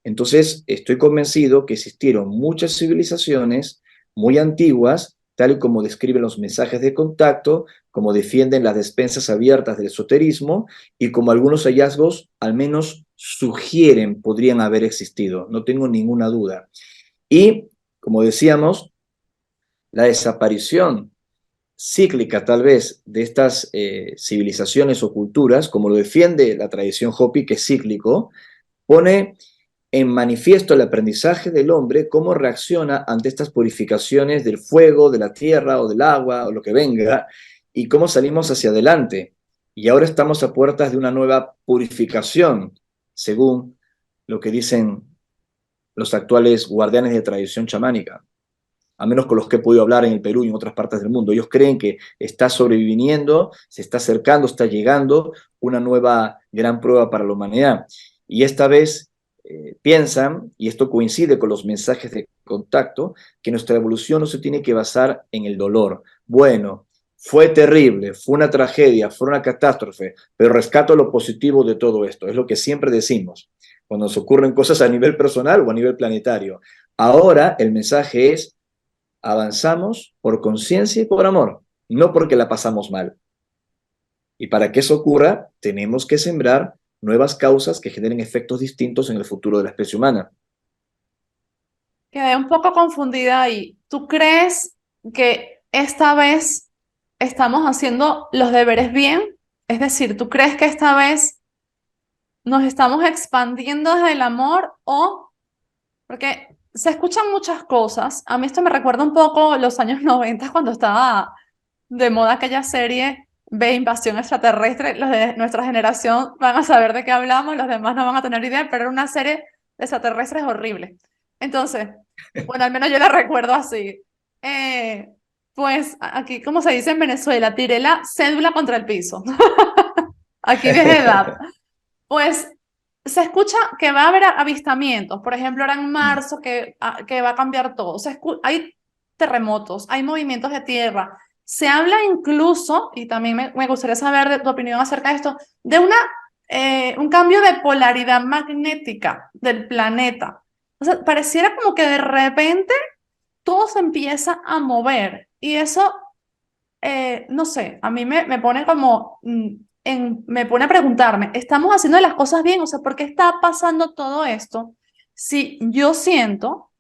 Speaker 2: Entonces, estoy convencido que existieron muchas civilizaciones muy antiguas, tal y como describen los mensajes de contacto, como defienden las despensas abiertas del esoterismo y como algunos hallazgos al menos sugieren podrían haber existido. No tengo ninguna duda. Y, como decíamos, la desaparición cíclica tal vez de estas civilizaciones o culturas, como lo defiende la tradición Hopi, que es cíclico, pone en manifiesto el aprendizaje del hombre, cómo reacciona ante estas purificaciones del fuego, de la tierra o del agua o lo que venga, y cómo salimos hacia adelante. Y ahora estamos a puertas de una nueva purificación, según lo que dicen los actuales guardianes de tradición chamánica, a menos con los que he podido hablar en el Perú y en otras partes del mundo. Ellos creen que está sobreviviendo, se está acercando, está llegando una nueva gran prueba para la humanidad. Y esta vez piensan, y esto coincide con los mensajes de contacto, que nuestra evolución no se tiene que basar en el dolor. Bueno, fue terrible, fue una tragedia, fue una catástrofe, pero rescato lo positivo de todo esto. Es lo que siempre decimos cuando nos ocurren cosas a nivel personal o a nivel planetario. Ahora el mensaje es: avanzamos por conciencia y por amor, no porque la pasamos mal. Y para que eso ocurra, tenemos que sembrar nuevas causas que generen efectos distintos en el futuro de la especie humana.
Speaker 1: Quedé un poco confundida ahí. ¿Tú crees que esta vez estamos haciendo los deberes bien? Es decir, ¿tú crees que esta vez nos estamos expandiendo desde el amor o porque se escuchan muchas cosas? A mí esto me recuerda un poco los años 90 cuando estaba de moda aquella serie de invasión extraterrestre. Los de nuestra generación van a saber de qué hablamos, los demás no van a tener idea, pero era una serie de extraterrestres horrible. Entonces, bueno, al menos yo la recuerdo así. Eh, pues aquí, como se dice en Venezuela, tiré la cédula contra el piso. Aquí dejé edad. Pues se escucha que va a haber avistamientos, por ejemplo, ahora en marzo que va a cambiar todo. Hay terremotos, hay movimientos de tierra. Se habla incluso, y también me gustaría saber de tu opinión acerca de esto, de un cambio de polaridad magnética del planeta. O sea, pareciera como que de repente todo se empieza a mover y eso no sé, a mí me pone como, me pone a preguntarme, ¿estamos haciendo las cosas bien? O sea, ¿por qué está pasando todo esto? Si yo siento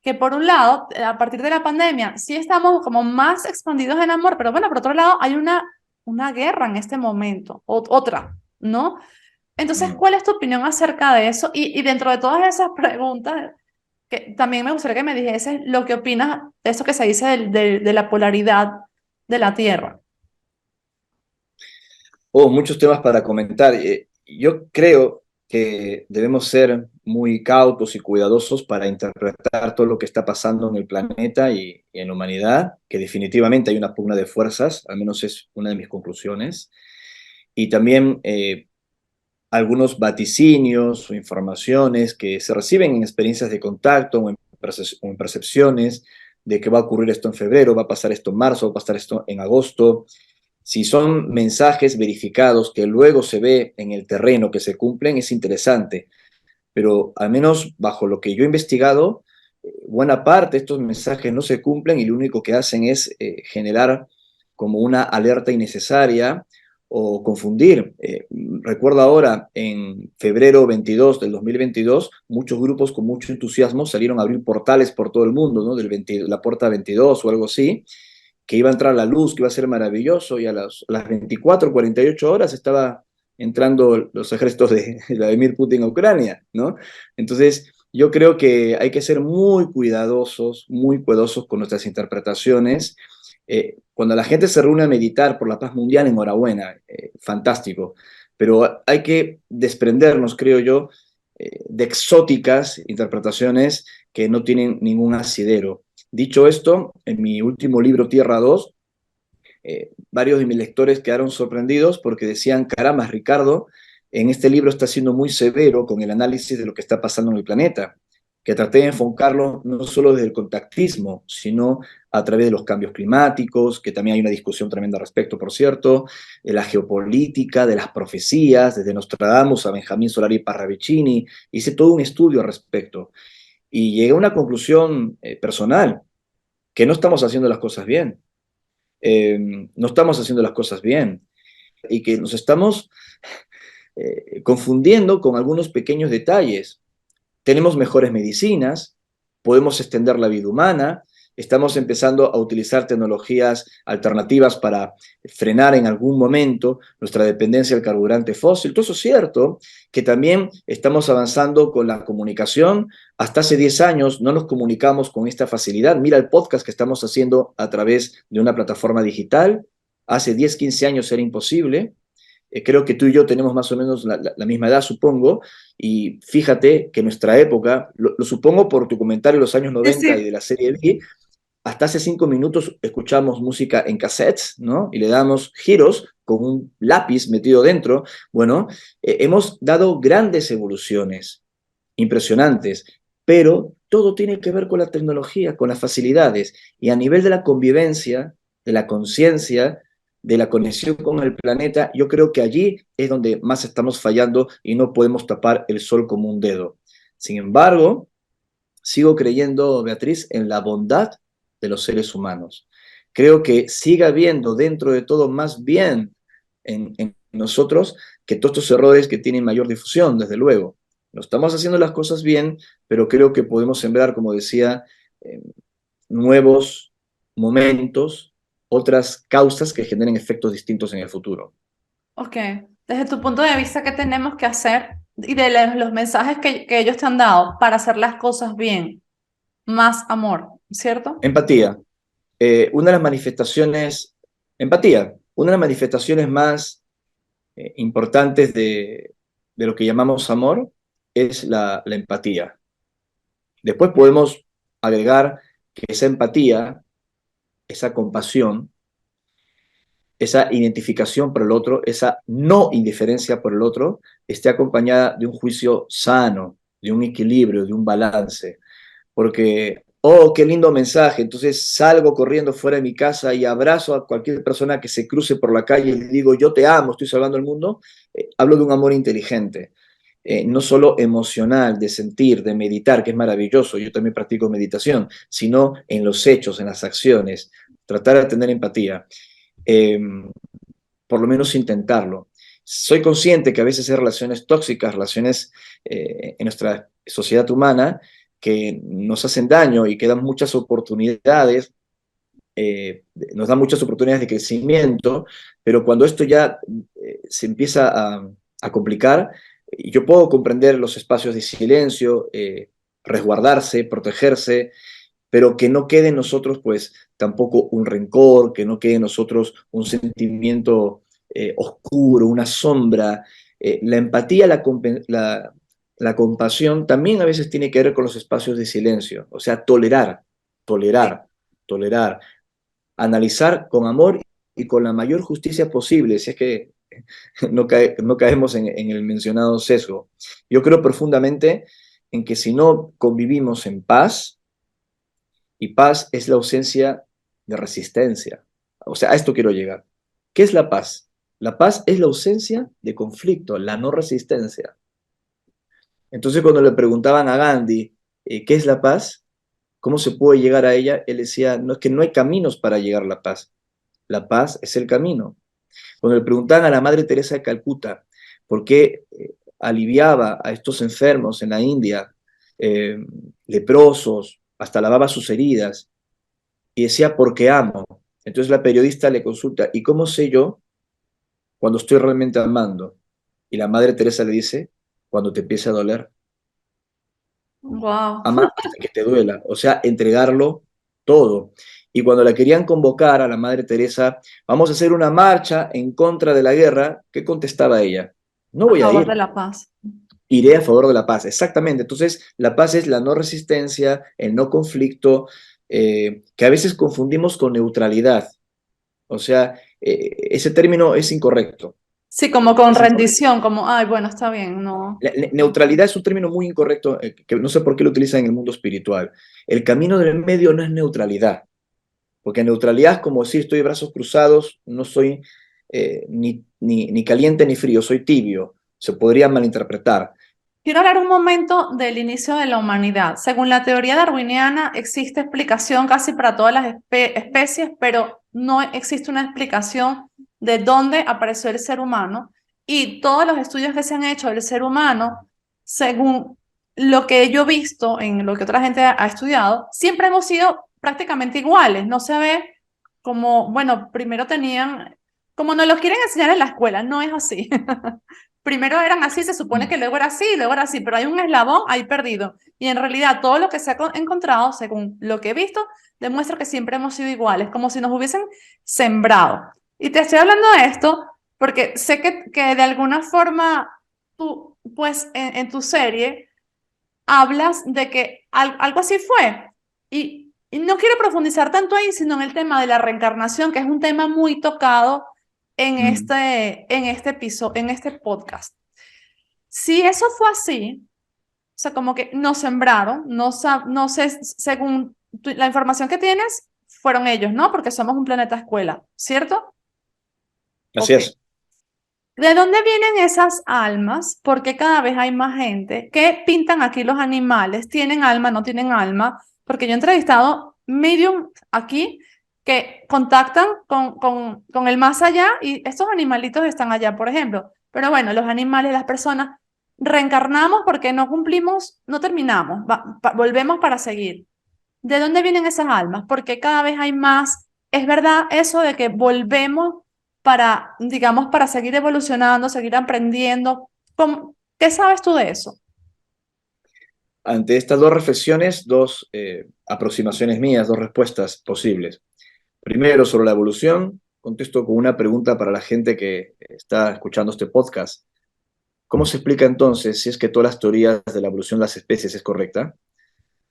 Speaker 1: que por un lado, a partir de la pandemia, sí estamos como más expandidos en amor, pero bueno, por otro lado, hay una guerra en este momento, otra, ¿no? Entonces, ¿cuál es tu opinión acerca de eso? Y dentro de todas esas preguntas, que también me gustaría que me dijeses lo que opinas de eso que se dice de la polaridad de la Tierra.
Speaker 2: Muchos temas para comentar. Yo creo que debemos ser muy cautos y cuidadosos para interpretar todo lo que está pasando en el planeta y en la humanidad, que definitivamente hay una pugna de fuerzas, al menos es una de mis conclusiones. Y también algunos vaticinios o informaciones que se reciben en experiencias de contacto o en percepciones de que va a ocurrir esto en febrero, va a pasar esto en marzo, va a pasar esto en agosto. Si son mensajes verificados que luego se ve en el terreno que se cumplen, es interesante. Pero al menos bajo lo que yo he investigado, buena parte de estos mensajes no se cumplen y lo único que hacen es generar como una alerta innecesaria o confundir. Recuerdo ahora, en febrero 22 del 2022, muchos grupos con mucho entusiasmo salieron a abrir portales por todo el mundo, ¿no? La puerta 22 o algo así, que iba a entrar la luz, que iba a ser maravilloso, y a las 24, 48 horas estaba entrando los ejércitos de Vladimir Putin a Ucrania, ¿no? Entonces, yo creo que hay que ser muy cuidadosos con nuestras interpretaciones. Cuando la gente se reúne a meditar por la paz mundial, enhorabuena, fantástico, pero hay que desprendernos, creo yo, de exóticas interpretaciones que no tienen ningún asidero. Dicho esto, en mi último libro, Tierra 2, varios de mis lectores quedaron sorprendidos porque decían, caramba, Ricardo, en este libro está siendo muy severo con el análisis de lo que está pasando en el planeta, que traté de enfocarlo no solo desde el contactismo, sino a través de los cambios climáticos, que también hay una discusión tremenda al respecto, por cierto, de la geopolítica, de las profecías, desde Nostradamus a Benjamín Solari Parravicini, hice todo un estudio al respecto y llegué a una conclusión personal, que no estamos haciendo las cosas bien. No estamos haciendo las cosas bien y que nos estamos confundiendo con algunos pequeños detalles. Tenemos mejores medicinas, podemos extender la vida humana, estamos empezando a utilizar tecnologías alternativas para frenar en algún momento nuestra dependencia del carburante fósil. Todo eso es cierto, que también estamos avanzando con la comunicación. Hasta hace 10 años no nos comunicamos con esta facilidad. Mira el podcast que estamos haciendo a través de una plataforma digital. Hace 10, 15 años era imposible. Creo que tú y yo tenemos más o menos la misma edad, supongo, y fíjate que nuestra época, lo supongo por tu comentario de los años
Speaker 1: Sí,
Speaker 2: 90 y
Speaker 1: sí.
Speaker 2: de la serie B, hasta hace 5 minutos escuchamos música en cassettes, ¿no? Y le damos giros con un lápiz metido dentro. Bueno, hemos dado grandes evoluciones, impresionantes, pero todo tiene que ver con la tecnología, con las facilidades, y a nivel de la convivencia, de la conciencia, de la conexión con el planeta, yo creo que allí es donde más estamos fallando y no podemos tapar el sol como un dedo. Sin embargo, sigo creyendo, Beatriz, en la bondad de los seres humanos. Creo que sigue habiendo dentro de todo más bien en nosotros que todos estos errores que tienen mayor difusión, desde luego. No estamos haciendo las cosas bien, pero creo que podemos sembrar, como decía, eh, nuevos momentos, otras causas que generen efectos distintos en el futuro.
Speaker 1: Ok. Desde tu punto de vista, ¿qué tenemos que hacer? Y de los mensajes que ellos te han dado para hacer las cosas bien. Más amor, ¿cierto?
Speaker 2: Empatía. Una de las manifestaciones, empatía, una de las manifestaciones más importantes de lo que llamamos amor es la empatía. Después podemos agregar que esa empatía, esa compasión, esa identificación por el otro, esa no indiferencia por el otro, esté acompañada de un juicio sano, de un equilibrio, de un balance. Porque, oh, qué lindo mensaje, entonces salgo corriendo fuera de mi casa y abrazo a cualquier persona que se cruce por la calle y le digo, yo te amo, estoy salvando el mundo. Hablo de un amor inteligente, no solo emocional, de sentir, de meditar, que es maravilloso, yo también practico meditación, sino en los hechos, en las acciones, tratar de tener empatía. Eh, por lo menos intentarlo. Soy consciente que a veces hay relaciones tóxicas, relaciones en nuestra sociedad humana que nos hacen daño y que dan muchas oportunidades, nos dan muchas oportunidades de crecimiento, pero cuando esto ya se empieza a complicar, yo puedo comprender los espacios de silencio, resguardarse, protegerse, pero que no quede en nosotros pues tampoco un rencor, que no quede en nosotros un sentimiento oscuro, una sombra. La empatía, la compasión también a veces tiene que ver con los espacios de silencio, o sea, tolerar,
Speaker 1: Sí.
Speaker 2: tolerar, tolerar, analizar con amor y con la mayor justicia posible, si es que no caemos en el mencionado sesgo. Yo creo profundamente en que si no convivimos en paz, y paz es la ausencia de resistencia. O sea, a esto quiero llegar. ¿Qué es la paz? La paz es la ausencia de conflicto, la no resistencia. Entonces, cuando le preguntaban a Gandhi, ¿qué es la paz? ¿Cómo se puede llegar a ella? Él decía, no, es que no hay caminos para llegar a la paz. La paz es el camino. Cuando le preguntaban a la Madre Teresa de Calcuta por qué aliviaba a estos enfermos en la India, eh, leprosos, hasta lavaba sus heridas, y decía, porque amo. Entonces la periodista le consulta, ¿y cómo sé yo cuando estoy realmente amando? Y la Madre Teresa le dice, cuando te empiece a doler.
Speaker 1: Wow.
Speaker 2: Ama hasta que te duela, o sea, entregarlo todo. Y cuando la querían convocar a la Madre Teresa, vamos a hacer una marcha en contra de la guerra, ¿qué contestaba ella? No
Speaker 1: A
Speaker 2: voy a
Speaker 1: favor de
Speaker 2: ir,
Speaker 1: la paz.
Speaker 2: iré a favor de la paz. Exactamente. Entonces, la paz es la no resistencia, el no conflicto, que a veces confundimos con neutralidad. O sea, ese término es incorrecto.
Speaker 1: Sí, como con
Speaker 2: Es incorrecto.
Speaker 1: rendición, como, ay, bueno, está bien, no.
Speaker 2: Neutralidad es un término muy incorrecto, que no sé por qué lo utilizan en el mundo espiritual. El camino del medio no es neutralidad, porque neutralidad es como decir estoy de brazos cruzados, no soy ni caliente ni frío, soy tibio. Se podría malinterpretar.
Speaker 1: Quiero hablar un momento del inicio de la humanidad. Según la teoría darwiniana, existe explicación casi para todas las especies, pero no existe una explicación de dónde apareció el ser humano. Y todos los estudios que se han hecho del ser humano, según lo que yo he visto en lo que otra gente ha estudiado, siempre hemos sido prácticamente iguales. No se ve como, bueno, primero tenían, como nos los quieren enseñar en la escuela, no es así. Primero eran así, se supone que luego era así, pero hay un eslabón ahí perdido. Y en realidad todo lo que se ha encontrado, según lo que he visto, demuestra que siempre hemos sido iguales, como si nos hubiesen sembrado. Y te estoy hablando de esto porque sé que de alguna forma tú, pues en tu serie, hablas de que algo así fue. Y no quiero profundizar tanto ahí, sino en el tema de la reencarnación, que es un tema muy tocado
Speaker 2: Mm.
Speaker 1: en este episodio, en este podcast. Si eso fue así, o sea, como que nos sembraron, no sé, según la información que tienes, fueron ellos, ¿no? Porque somos un planeta escuela, ¿cierto?
Speaker 2: Así
Speaker 1: Ok.
Speaker 2: es.
Speaker 1: ¿De dónde vienen esas almas? Porque cada vez hay más gente que pintan aquí los animales, tienen alma, no tienen alma, porque yo he entrevistado medium aquí que contactan con el más allá y estos animalitos están allá, por ejemplo. Pero bueno, los animales, las personas, reencarnamos porque no cumplimos, no terminamos, volvemos para seguir. ¿De dónde vienen esas almas? Porque cada vez hay más. Es verdad eso de que volvemos para, digamos, para seguir evolucionando, seguir aprendiendo. ¿Qué sabes tú de eso?
Speaker 2: Ante estas dos reflexiones, dos aproximaciones mías, dos respuestas posibles. Primero, sobre la evolución, contesto con una pregunta para la gente que está escuchando este podcast. ¿Cómo se explica entonces, si es que todas las teorías de la evolución de las especies es correcta,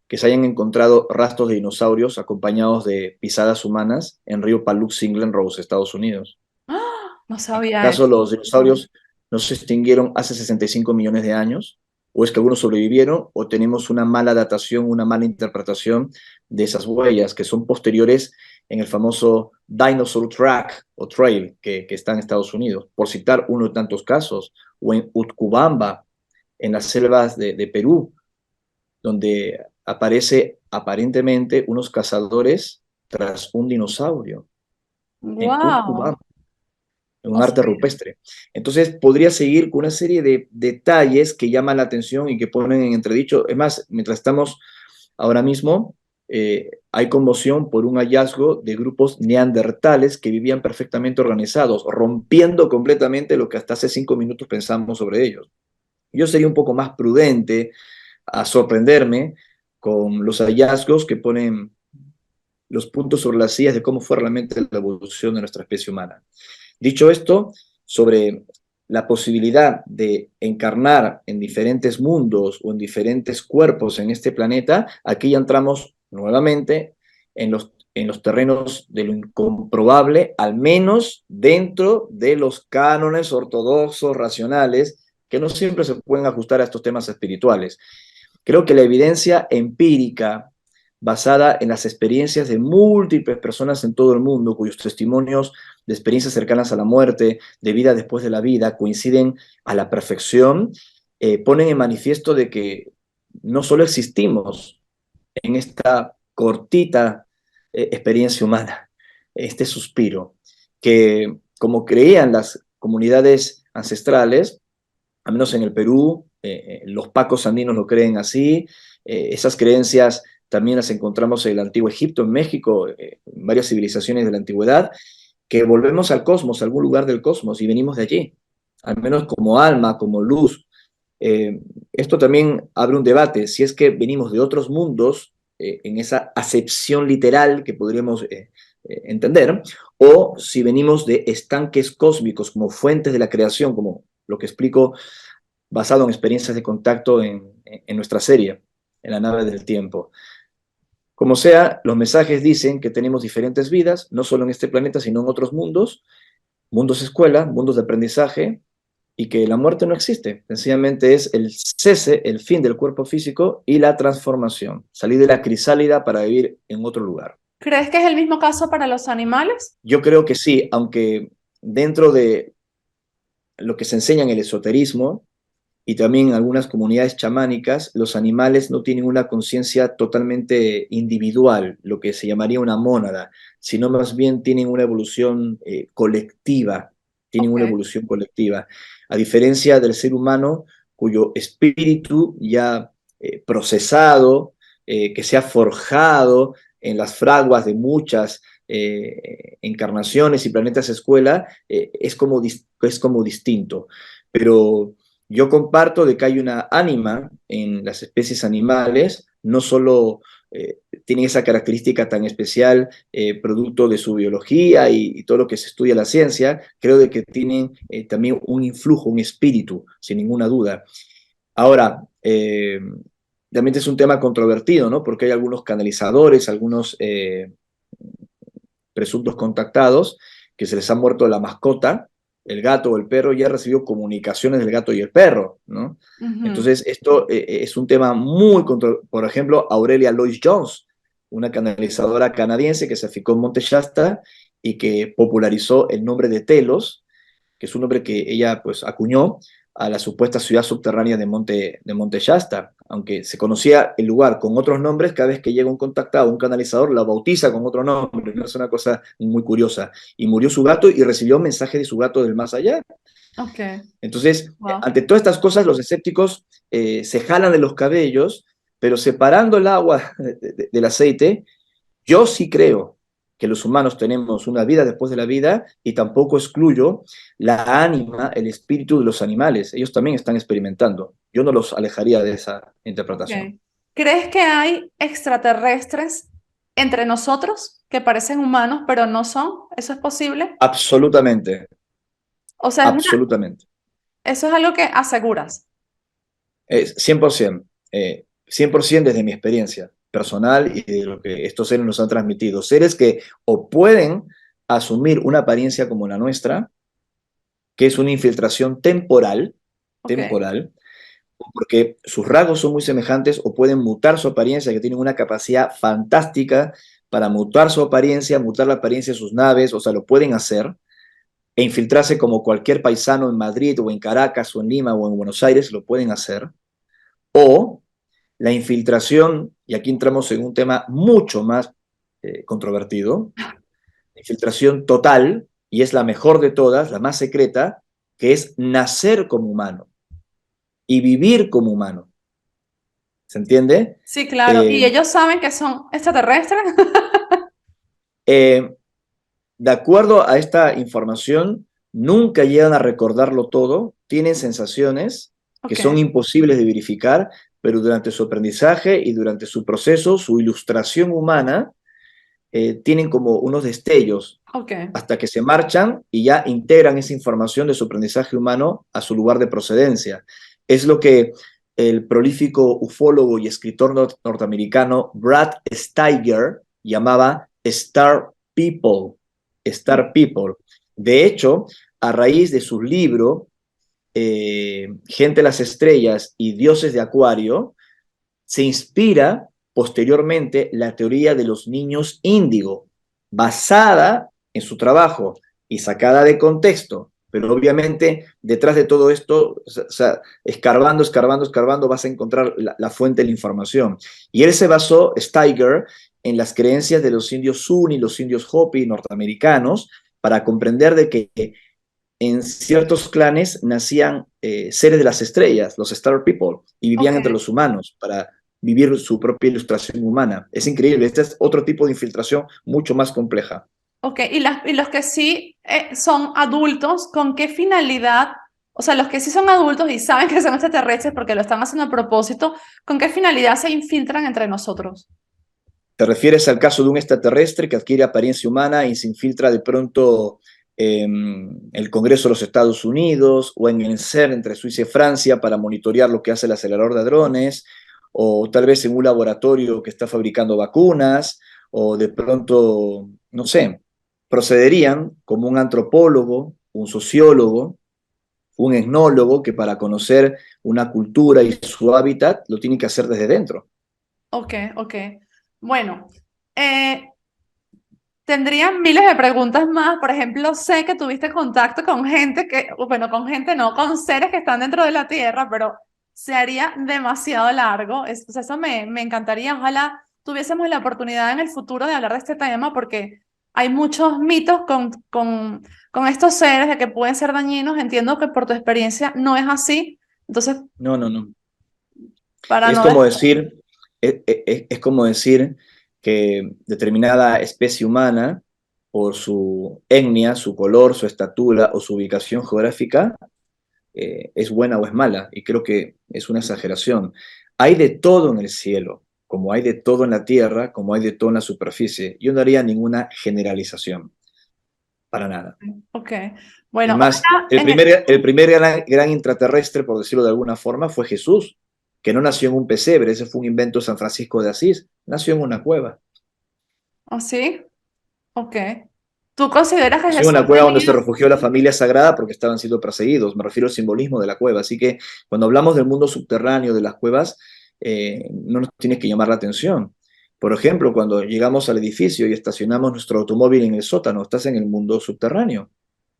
Speaker 2: que se hayan encontrado rastros de dinosaurios acompañados de pisadas humanas en río Paluxy, Glen Rose, Estados Unidos?
Speaker 1: ¡Ah! No sabía
Speaker 2: ¿Acaso
Speaker 1: eso.
Speaker 2: los dinosaurios no se extinguieron hace 65 millones de años? ¿O es que algunos sobrevivieron o tenemos una mala datación, una mala interpretación de esas huellas que son posteriores en el famoso Dinosaur Track o Trail que está en Estados Unidos, por citar uno de tantos casos, o en Utcubamba, en las selvas de Perú, donde aparece aparentemente unos cazadores tras un dinosaurio en
Speaker 1: Wow.
Speaker 2: Utcubamba, en un
Speaker 1: No
Speaker 2: arte
Speaker 1: sabía.
Speaker 2: rupestre. Entonces, podría seguir con una serie de detalles que llaman la atención y que ponen en entredicho. Es más, mientras estamos ahora mismo, hay conmoción por un hallazgo de grupos neandertales que vivían perfectamente organizados, rompiendo completamente lo que hasta hace 5 minutos pensamos sobre ellos. Yo sería un poco más prudente a sorprenderme con los hallazgos que ponen los puntos sobre las sillas de cómo fue realmente la evolución de nuestra especie humana. Dicho esto, sobre la posibilidad de encarnar en diferentes mundos o en diferentes cuerpos en este planeta, aquí ya entramos nuevamente en los en los terrenos de lo incomprobable, al menos dentro de los cánones ortodoxos racionales, que no siempre se pueden ajustar a estos temas espirituales. Creo que la evidencia empírica, basada en las experiencias de múltiples personas en todo el mundo, cuyos testimonios de experiencias cercanas a la muerte, de vida después de la vida, coinciden a la perfección, ponen en manifiesto de que no solo existimos en esta cortita experiencia humana, este suspiro, que como creían las comunidades ancestrales, al menos en el Perú, los pacos andinos lo creen así, esas creencias también las encontramos en el Antiguo Egipto, en México, en varias civilizaciones de la antigüedad, que volvemos al cosmos, a algún lugar del cosmos, y venimos de allí, al menos como alma, como luz. Esto también abre un debate, si es que venimos de otros mundos, en esa acepción literal que podríamos entender, o si venimos de estanques cósmicos como fuentes de la creación, como lo que explico basado en experiencias de contacto en nuestra serie, en la nave del tiempo. Como sea, los mensajes dicen que tenemos diferentes vidas, no solo en este planeta, sino en otros mundos, mundos escuela, mundos de aprendizaje, y que la muerte no existe. Sencillamente es el cese, el fin del cuerpo físico y la transformación. Salir de la crisálida para vivir en otro lugar.
Speaker 1: ¿Crees que es el mismo caso para los animales?
Speaker 2: Yo creo que sí, aunque dentro de lo que se enseña en el esoterismo, y también en algunas comunidades chamánicas, los animales no tienen una conciencia totalmente individual, lo que se llamaría una mónada, sino más bien tienen una evolución colectiva, tienen una
Speaker 1: Ok.
Speaker 2: evolución colectiva, a diferencia del ser humano cuyo espíritu ya procesado, que se ha forjado en las fraguas de muchas encarnaciones y planetas escuela, es como distinto. Pero yo comparto de que hay una ánima en las especies animales, no solo tienen esa característica tan especial, producto de su biología y todo lo que se estudia la ciencia, creo de que tienen también un influjo, un espíritu, sin ninguna duda. Ahora, realmente es un tema controvertido, ¿no? Porque hay algunos canalizadores, algunos presuntos contactados que se les ha muerto la mascota, el gato o el perro, ya recibió comunicaciones del gato y el perro, ¿no?
Speaker 1: Ujú.
Speaker 2: Entonces, esto es un tema muy por ejemplo, Aurelia Lois Jones, una canalizadora canadiense que se aficó en Monte Shasta y que popularizó el nombre de Telos, que es un nombre que ella pues acuñó a la supuesta ciudad subterránea de Monte Shasta. Aunque se conocía el lugar con otros nombres, cada vez que llega un contactado, un canalizador, la bautiza con otro nombre. ¿No? Es una cosa muy curiosa. Y murió su gato y recibió un mensaje de su gato del más allá.
Speaker 1: Ok.
Speaker 2: Entonces,
Speaker 1: Wow.
Speaker 2: ante todas estas cosas, los escépticos se jalan de los cabellos, pero separando el agua del aceite, yo sí creo que los humanos tenemos una vida después de la vida y tampoco excluyo la ánima, el espíritu de los animales. Ellos también están experimentando. Yo no los alejaría de esa
Speaker 1: Ok.
Speaker 2: interpretación.
Speaker 1: ¿Crees que hay extraterrestres entre nosotros que parecen humanos, pero no son? ¿Eso es posible?
Speaker 2: Absolutamente,
Speaker 1: O sea,
Speaker 2: absolutamente.
Speaker 1: eso es algo que aseguras.
Speaker 2: 100%, 100% desde mi experiencia personal y de lo que estos seres nos han transmitido. Seres que o pueden asumir una apariencia como la nuestra, que es una infiltración temporal,
Speaker 1: Ok.
Speaker 2: temporal, porque sus rasgos son muy semejantes o pueden mutar su apariencia, que tienen una capacidad fantástica para mutar su apariencia, mutar la apariencia de sus naves, o sea, lo pueden hacer, e infiltrarse como cualquier paisano en Madrid o en Caracas o en Lima o en Buenos Aires, lo pueden hacer, o la infiltración, y aquí entramos en un tema mucho más controvertido, la infiltración total, y es la mejor de todas, la más secreta, que es nacer como humano y vivir como humano. ¿Se entiende?
Speaker 1: Sí, claro. ¿Y
Speaker 2: Eh,
Speaker 1: ellos saben que son extraterrestres?
Speaker 2: eh, de acuerdo a esta información, nunca llegan a recordarlo todo, tienen sensaciones que
Speaker 1: Ok.
Speaker 2: son imposibles de verificar, pero durante su aprendizaje y durante su proceso, su ilustración humana, tienen como unos destellos
Speaker 1: Ok.
Speaker 2: hasta que se marchan y ya integran esa información de su aprendizaje humano a su lugar de procedencia. Es lo que el prolífico ufólogo y escritor norteamericano Brad Steiger llamaba Star People, Star People. De hecho, a raíz de su libro, Gente de las Estrellas y Dioses de Acuario, se inspira posteriormente la teoría de los niños índigo, basada en su trabajo y sacada de contexto. Pero obviamente detrás de todo esto, o sea, escarbando, escarbando, escarbando, vas a encontrar la fuente de la información. Y él se basó, Steiger, en las creencias de los indios Zuni, los indios Hopi norteamericanos, para comprender de que en ciertos clanes nacían seres de las estrellas, los Star People, y vivían
Speaker 1: Ok,
Speaker 2: entre los humanos para vivir su propia ilustración humana. Es increíble, este es otro tipo de infiltración mucho más compleja.
Speaker 1: ok. Y los que sí son adultos, ¿con qué finalidad? O sea, los que sí son adultos y saben que son extraterrestres porque lo están haciendo a propósito, ¿con qué finalidad se infiltran entre nosotros?
Speaker 2: ¿Te refieres al caso de un extraterrestre que adquiere apariencia humana y se infiltra de pronto en el Congreso de los Estados Unidos o en el CERN entre Suiza y Francia para monitorear lo que hace el acelerador de hadrones, o tal vez en un laboratorio que está fabricando vacunas, o de pronto, no sé, procederían como un antropólogo, un sociólogo, un etnólogo que para conocer una cultura y su hábitat lo tiene que hacer desde dentro?
Speaker 1: Ok, ok. Bueno, eh, tendría miles de preguntas más. Por ejemplo, sé que tuviste contacto con gente que, bueno, con gente no, con seres que están dentro de la Tierra, pero se haría demasiado largo. O sea, eso me encantaría. Ojalá tuviésemos la oportunidad en el futuro de hablar de este tema porque hay muchos mitos con estos seres de que pueden ser dañinos. Entiendo que por tu experiencia no es así. Entonces,
Speaker 2: No, no, no.
Speaker 1: para
Speaker 2: Es
Speaker 1: no...
Speaker 2: como decir, es como decir que determinada especie humana, por su etnia, su color, su estatura o su ubicación geográfica, es buena o es mala. Y creo que es una exageración. Hay de todo en el cielo, como hay de todo en la tierra, como hay de todo en la superficie. Yo no haría ninguna generalización, para nada.
Speaker 1: Ok.
Speaker 2: Es
Speaker 1: Bueno,
Speaker 2: más,
Speaker 1: ojalá en el...
Speaker 2: el primer gran intraterrestre, por decirlo de alguna forma, fue Jesús, que no nació en un pesebre, ese fue un invento de San Francisco de Asís, nació en una cueva.
Speaker 1: ¿Oh, sí? Ok. ¿Tú consideras que
Speaker 2: Nació en
Speaker 1: Jesús
Speaker 2: una cueva donde se
Speaker 1: tenía...
Speaker 2: refugió la familia sagrada porque estaban siendo perseguidos. Me refiero al simbolismo de la cueva. Así que cuando hablamos del mundo subterráneo de las cuevas, no nos tiene que llamar la atención. Por ejemplo, cuando llegamos al edificio y estacionamos nuestro automóvil en el sótano, estás en el mundo subterráneo,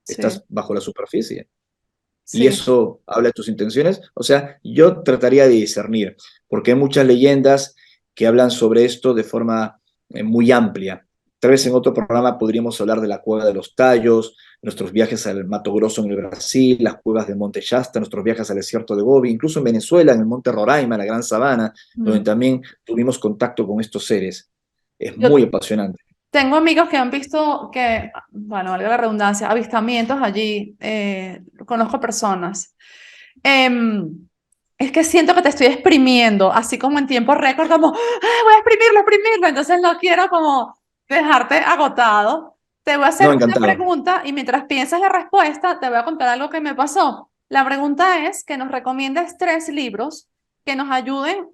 Speaker 1: Sí,
Speaker 2: estás bajo la superficie. Y
Speaker 1: sí,
Speaker 2: eso habla de tus intenciones. O sea, yo trataría de discernir, porque hay muchas leyendas que hablan sobre esto de forma muy amplia. Tal vez en otro programa podríamos hablar de la cueva de los Tallos, nuestros viajes al Mato Grosso en el Brasil, las cuevas de Monte Shasta, nuestros viajes al desierto de Gobi, incluso en Venezuela, en el Monte Roraima, en la Gran Sabana, donde
Speaker 1: mm.
Speaker 2: también tuvimos contacto con estos seres. Es
Speaker 1: Yo
Speaker 2: muy apasionante.
Speaker 1: tengo amigos que han visto que, bueno, valga la redundancia, avistamientos allí. Conozco personas. Em, es que siento que te estoy exprimiendo, así como en tiempo récord, como, "Ah, voy a exprimirlo, exprimirlo". Entonces no quiero como dejarte agotado. Te voy a hacer
Speaker 2: No,
Speaker 1: una
Speaker 2: encantado.
Speaker 1: pregunta y mientras piensas la respuesta, te voy a contar algo que me pasó. La pregunta es que nos recomiendes 3 libros que nos ayuden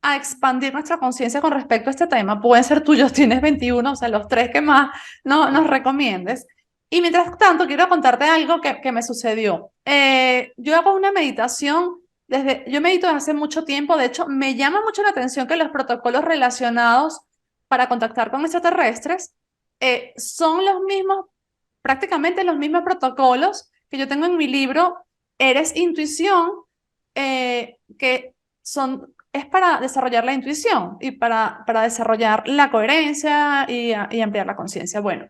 Speaker 1: a expandir nuestra conciencia con respecto a este tema. Pueden ser tuyos, tienes 21, o sea, los 3 que más no, nos recomiendes. Y mientras tanto, quiero contarte algo que me sucedió. Yo hago una meditación yo medito desde hace mucho tiempo. De hecho, me llama mucho la atención que los protocolos relacionados para contactar con extraterrestres son los mismos, prácticamente los mismos protocolos que yo tengo en mi libro Eres Intuición, que es para desarrollar la intuición y para desarrollar la coherencia y ampliar la conciencia. Bueno,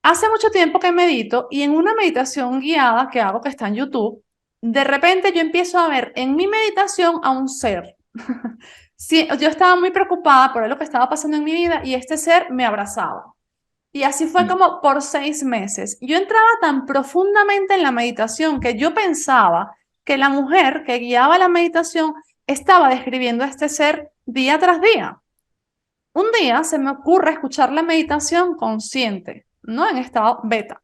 Speaker 1: hace mucho tiempo que medito y en una meditación guiada que hago que está en YouTube, de repente yo empiezo a ver en mi meditación a un ser. Sí, yo estaba muy preocupada por lo que estaba pasando en mi vida y este ser me abrazaba. Y así fue
Speaker 2: Mm.
Speaker 1: como por 6 meses. Yo entraba tan profundamente en la meditación que yo pensaba que la mujer que guiaba la meditación estaba describiendo a este ser día tras día. Un día se me ocurre escuchar la meditación consciente, ¿no? En estado beta.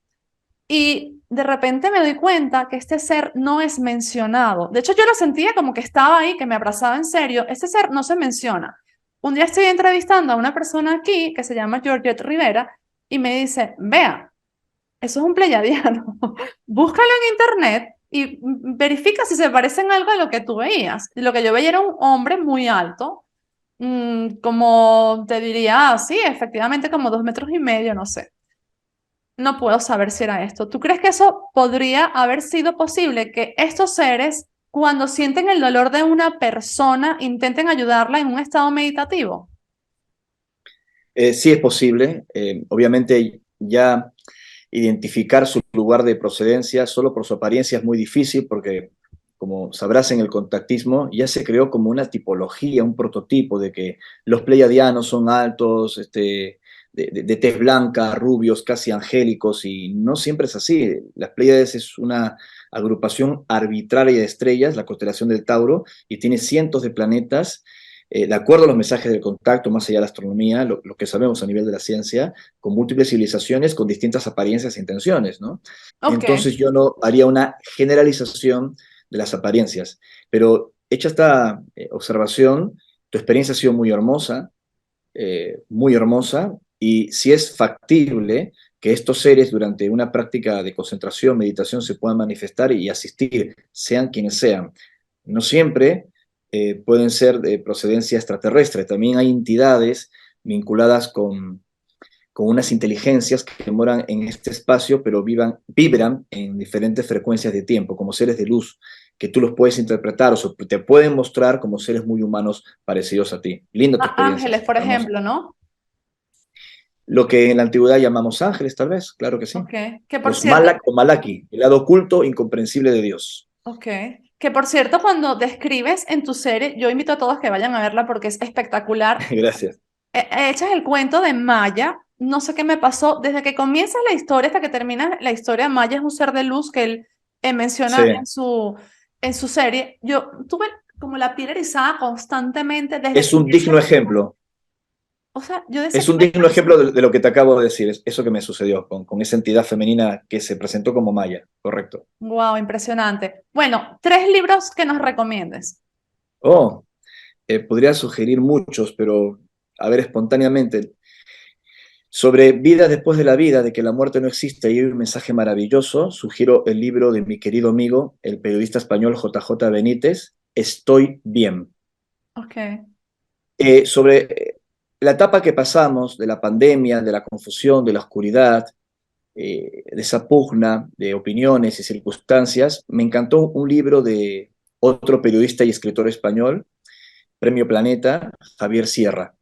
Speaker 1: Y de repente me doy cuenta que este ser no es mencionado. De hecho, yo lo sentía como que estaba ahí, que me abrazaba en serio. Este ser no se menciona. un día estoy entrevistando a una persona aquí que se llama Georgette Rivera y me dice, vea, eso es un pleiadiano, búscalo en internet y verifica si se parecen algo a lo que tú veías. Y lo que yo veía era un hombre muy alto, como te diría, sí, efectivamente como 2,5 metros, no sé. No puedo saber si era esto. ¿Tú crees que eso podría haber sido posible? Que estos seres, cuando sienten el dolor de una persona, intenten ayudarla en un estado meditativo.
Speaker 2: Sí es posible. Obviamente ya identificar su lugar de procedencia solo por su apariencia es muy difícil porque, como sabrás, en el contactismo ya se creó como una tipología, un prototipo de que los pleiadianos son altos, de tez blanca, rubios, casi angélicos, y no siempre es así. Las Pléyades es una agrupación arbitraria de estrellas, la constelación del Tauro, y tiene cientos de planetas. De acuerdo a los mensajes del contacto, más allá de la astronomía, lo que sabemos a nivel de la ciencia, con múltiples civilizaciones con distintas apariencias e intenciones, ¿no?
Speaker 1: Ok,
Speaker 2: Entonces yo no haría una generalización de las apariencias, pero hecha esta observación, tu experiencia ha sido muy hermosa, y si es factible que estos seres durante una práctica de concentración, meditación, se puedan manifestar y asistir, sean quienes sean. No siempre pueden ser de procedencia extraterrestre, también hay entidades vinculadas con unas inteligencias que moran en este espacio, pero vibran en diferentes frecuencias de tiempo, como seres de luz, que tú los puedes interpretar o te pueden mostrar como seres muy humanos parecidos a ti. Linda tu experiencia,
Speaker 1: ángeles, por
Speaker 2: hermosa.
Speaker 1: ejemplo, ¿no?
Speaker 2: Lo que en la antigüedad llamamos ángeles, tal vez, claro que sí.
Speaker 1: Ok, que por
Speaker 2: Los
Speaker 1: cierto,
Speaker 2: Malak o Malaki, el lado oculto, incomprensible de Dios.
Speaker 1: ok, que por cierto, cuando describes en tu serie, yo invito a todos que vayan a verla porque es espectacular.
Speaker 2: Gracias.
Speaker 1: Echas el cuento de Maya, no sé qué me pasó, desde que comienza la historia hasta que termina la historia, Maya es un ser de luz que él
Speaker 2: Sí,
Speaker 1: menciona en su serie. Yo tuve como la piel erizada constantemente desde
Speaker 2: es
Speaker 1: que
Speaker 2: un
Speaker 1: empieza
Speaker 2: digno
Speaker 1: la historia.
Speaker 2: ejemplo.
Speaker 1: O sea, yo decía,
Speaker 2: Es
Speaker 1: ¿qué
Speaker 2: un
Speaker 1: me
Speaker 2: digno
Speaker 1: pasa?
Speaker 2: ejemplo de lo que te acabo de decir, es eso que me sucedió con esa entidad femenina que se presentó como Maya, correcto.
Speaker 1: Wow, impresionante. Bueno, 3 libros que nos recomiendes.
Speaker 2: Oh, podría sugerir muchos, pero a ver, espontáneamente, sobre vida después de la vida, de que la muerte no existe, y hay un mensaje maravilloso, sugiero el libro de mi querido amigo, el periodista español JJ Benítez, Estoy bien.
Speaker 1: Ok,
Speaker 2: Sobre la etapa que pasamos de la pandemia, de la confusión, de la oscuridad, de esa pugna de opiniones y circunstancias, me encantó un libro de otro periodista y escritor español, Premio Planeta, Javier Sierra.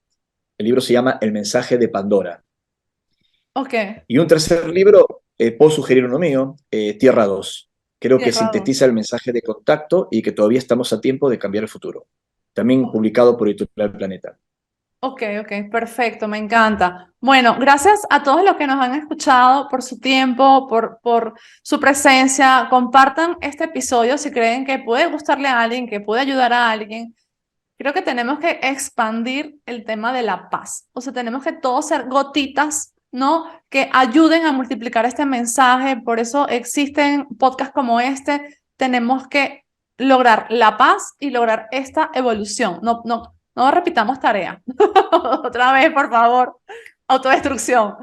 Speaker 2: El libro se llama El mensaje de Pandora.
Speaker 1: ok.
Speaker 2: Y un tercer libro, puedo sugerir uno mío, Tierra 2. Creo que
Speaker 1: Tierra 2.
Speaker 2: sintetiza el mensaje de contacto y que todavía estamos a tiempo de cambiar el futuro. También publicado por Editorial Planeta.
Speaker 1: Ok, ok, perfecto, me encanta. Bueno, gracias a todos los que nos han escuchado por su tiempo, por su presencia. Compartan este episodio si creen que puede gustarle a alguien, que puede ayudar a alguien. Creo que tenemos que expandir el tema de la paz. O sea, tenemos que todos ser gotitas, ¿no? Que ayuden a multiplicar este mensaje. Por eso existen podcasts como este. Tenemos que lograr la paz y lograr esta evolución. No, no, no repitamos tarea. Otra vez, por favor. Autodestrucción.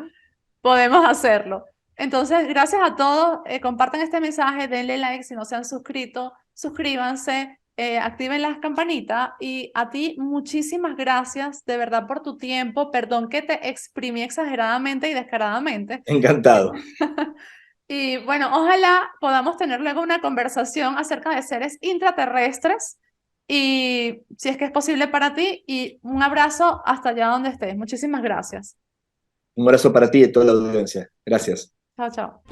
Speaker 1: Podemos hacerlo. Entonces, gracias a todos. Compartan este mensaje, denle like si no se han suscrito, suscríbanse, activen las campanitas y a ti muchísimas gracias de verdad por tu tiempo. Perdón que te exprimí exageradamente y descaradamente.
Speaker 2: Encantado.
Speaker 1: Y bueno, ojalá podamos tener luego una conversación acerca de seres intraterrestres y si es que es posible para ti y un abrazo hasta allá donde estés. Muchísimas gracias.
Speaker 2: Un abrazo para ti y toda la audiencia. Gracias.
Speaker 1: Chao, chao.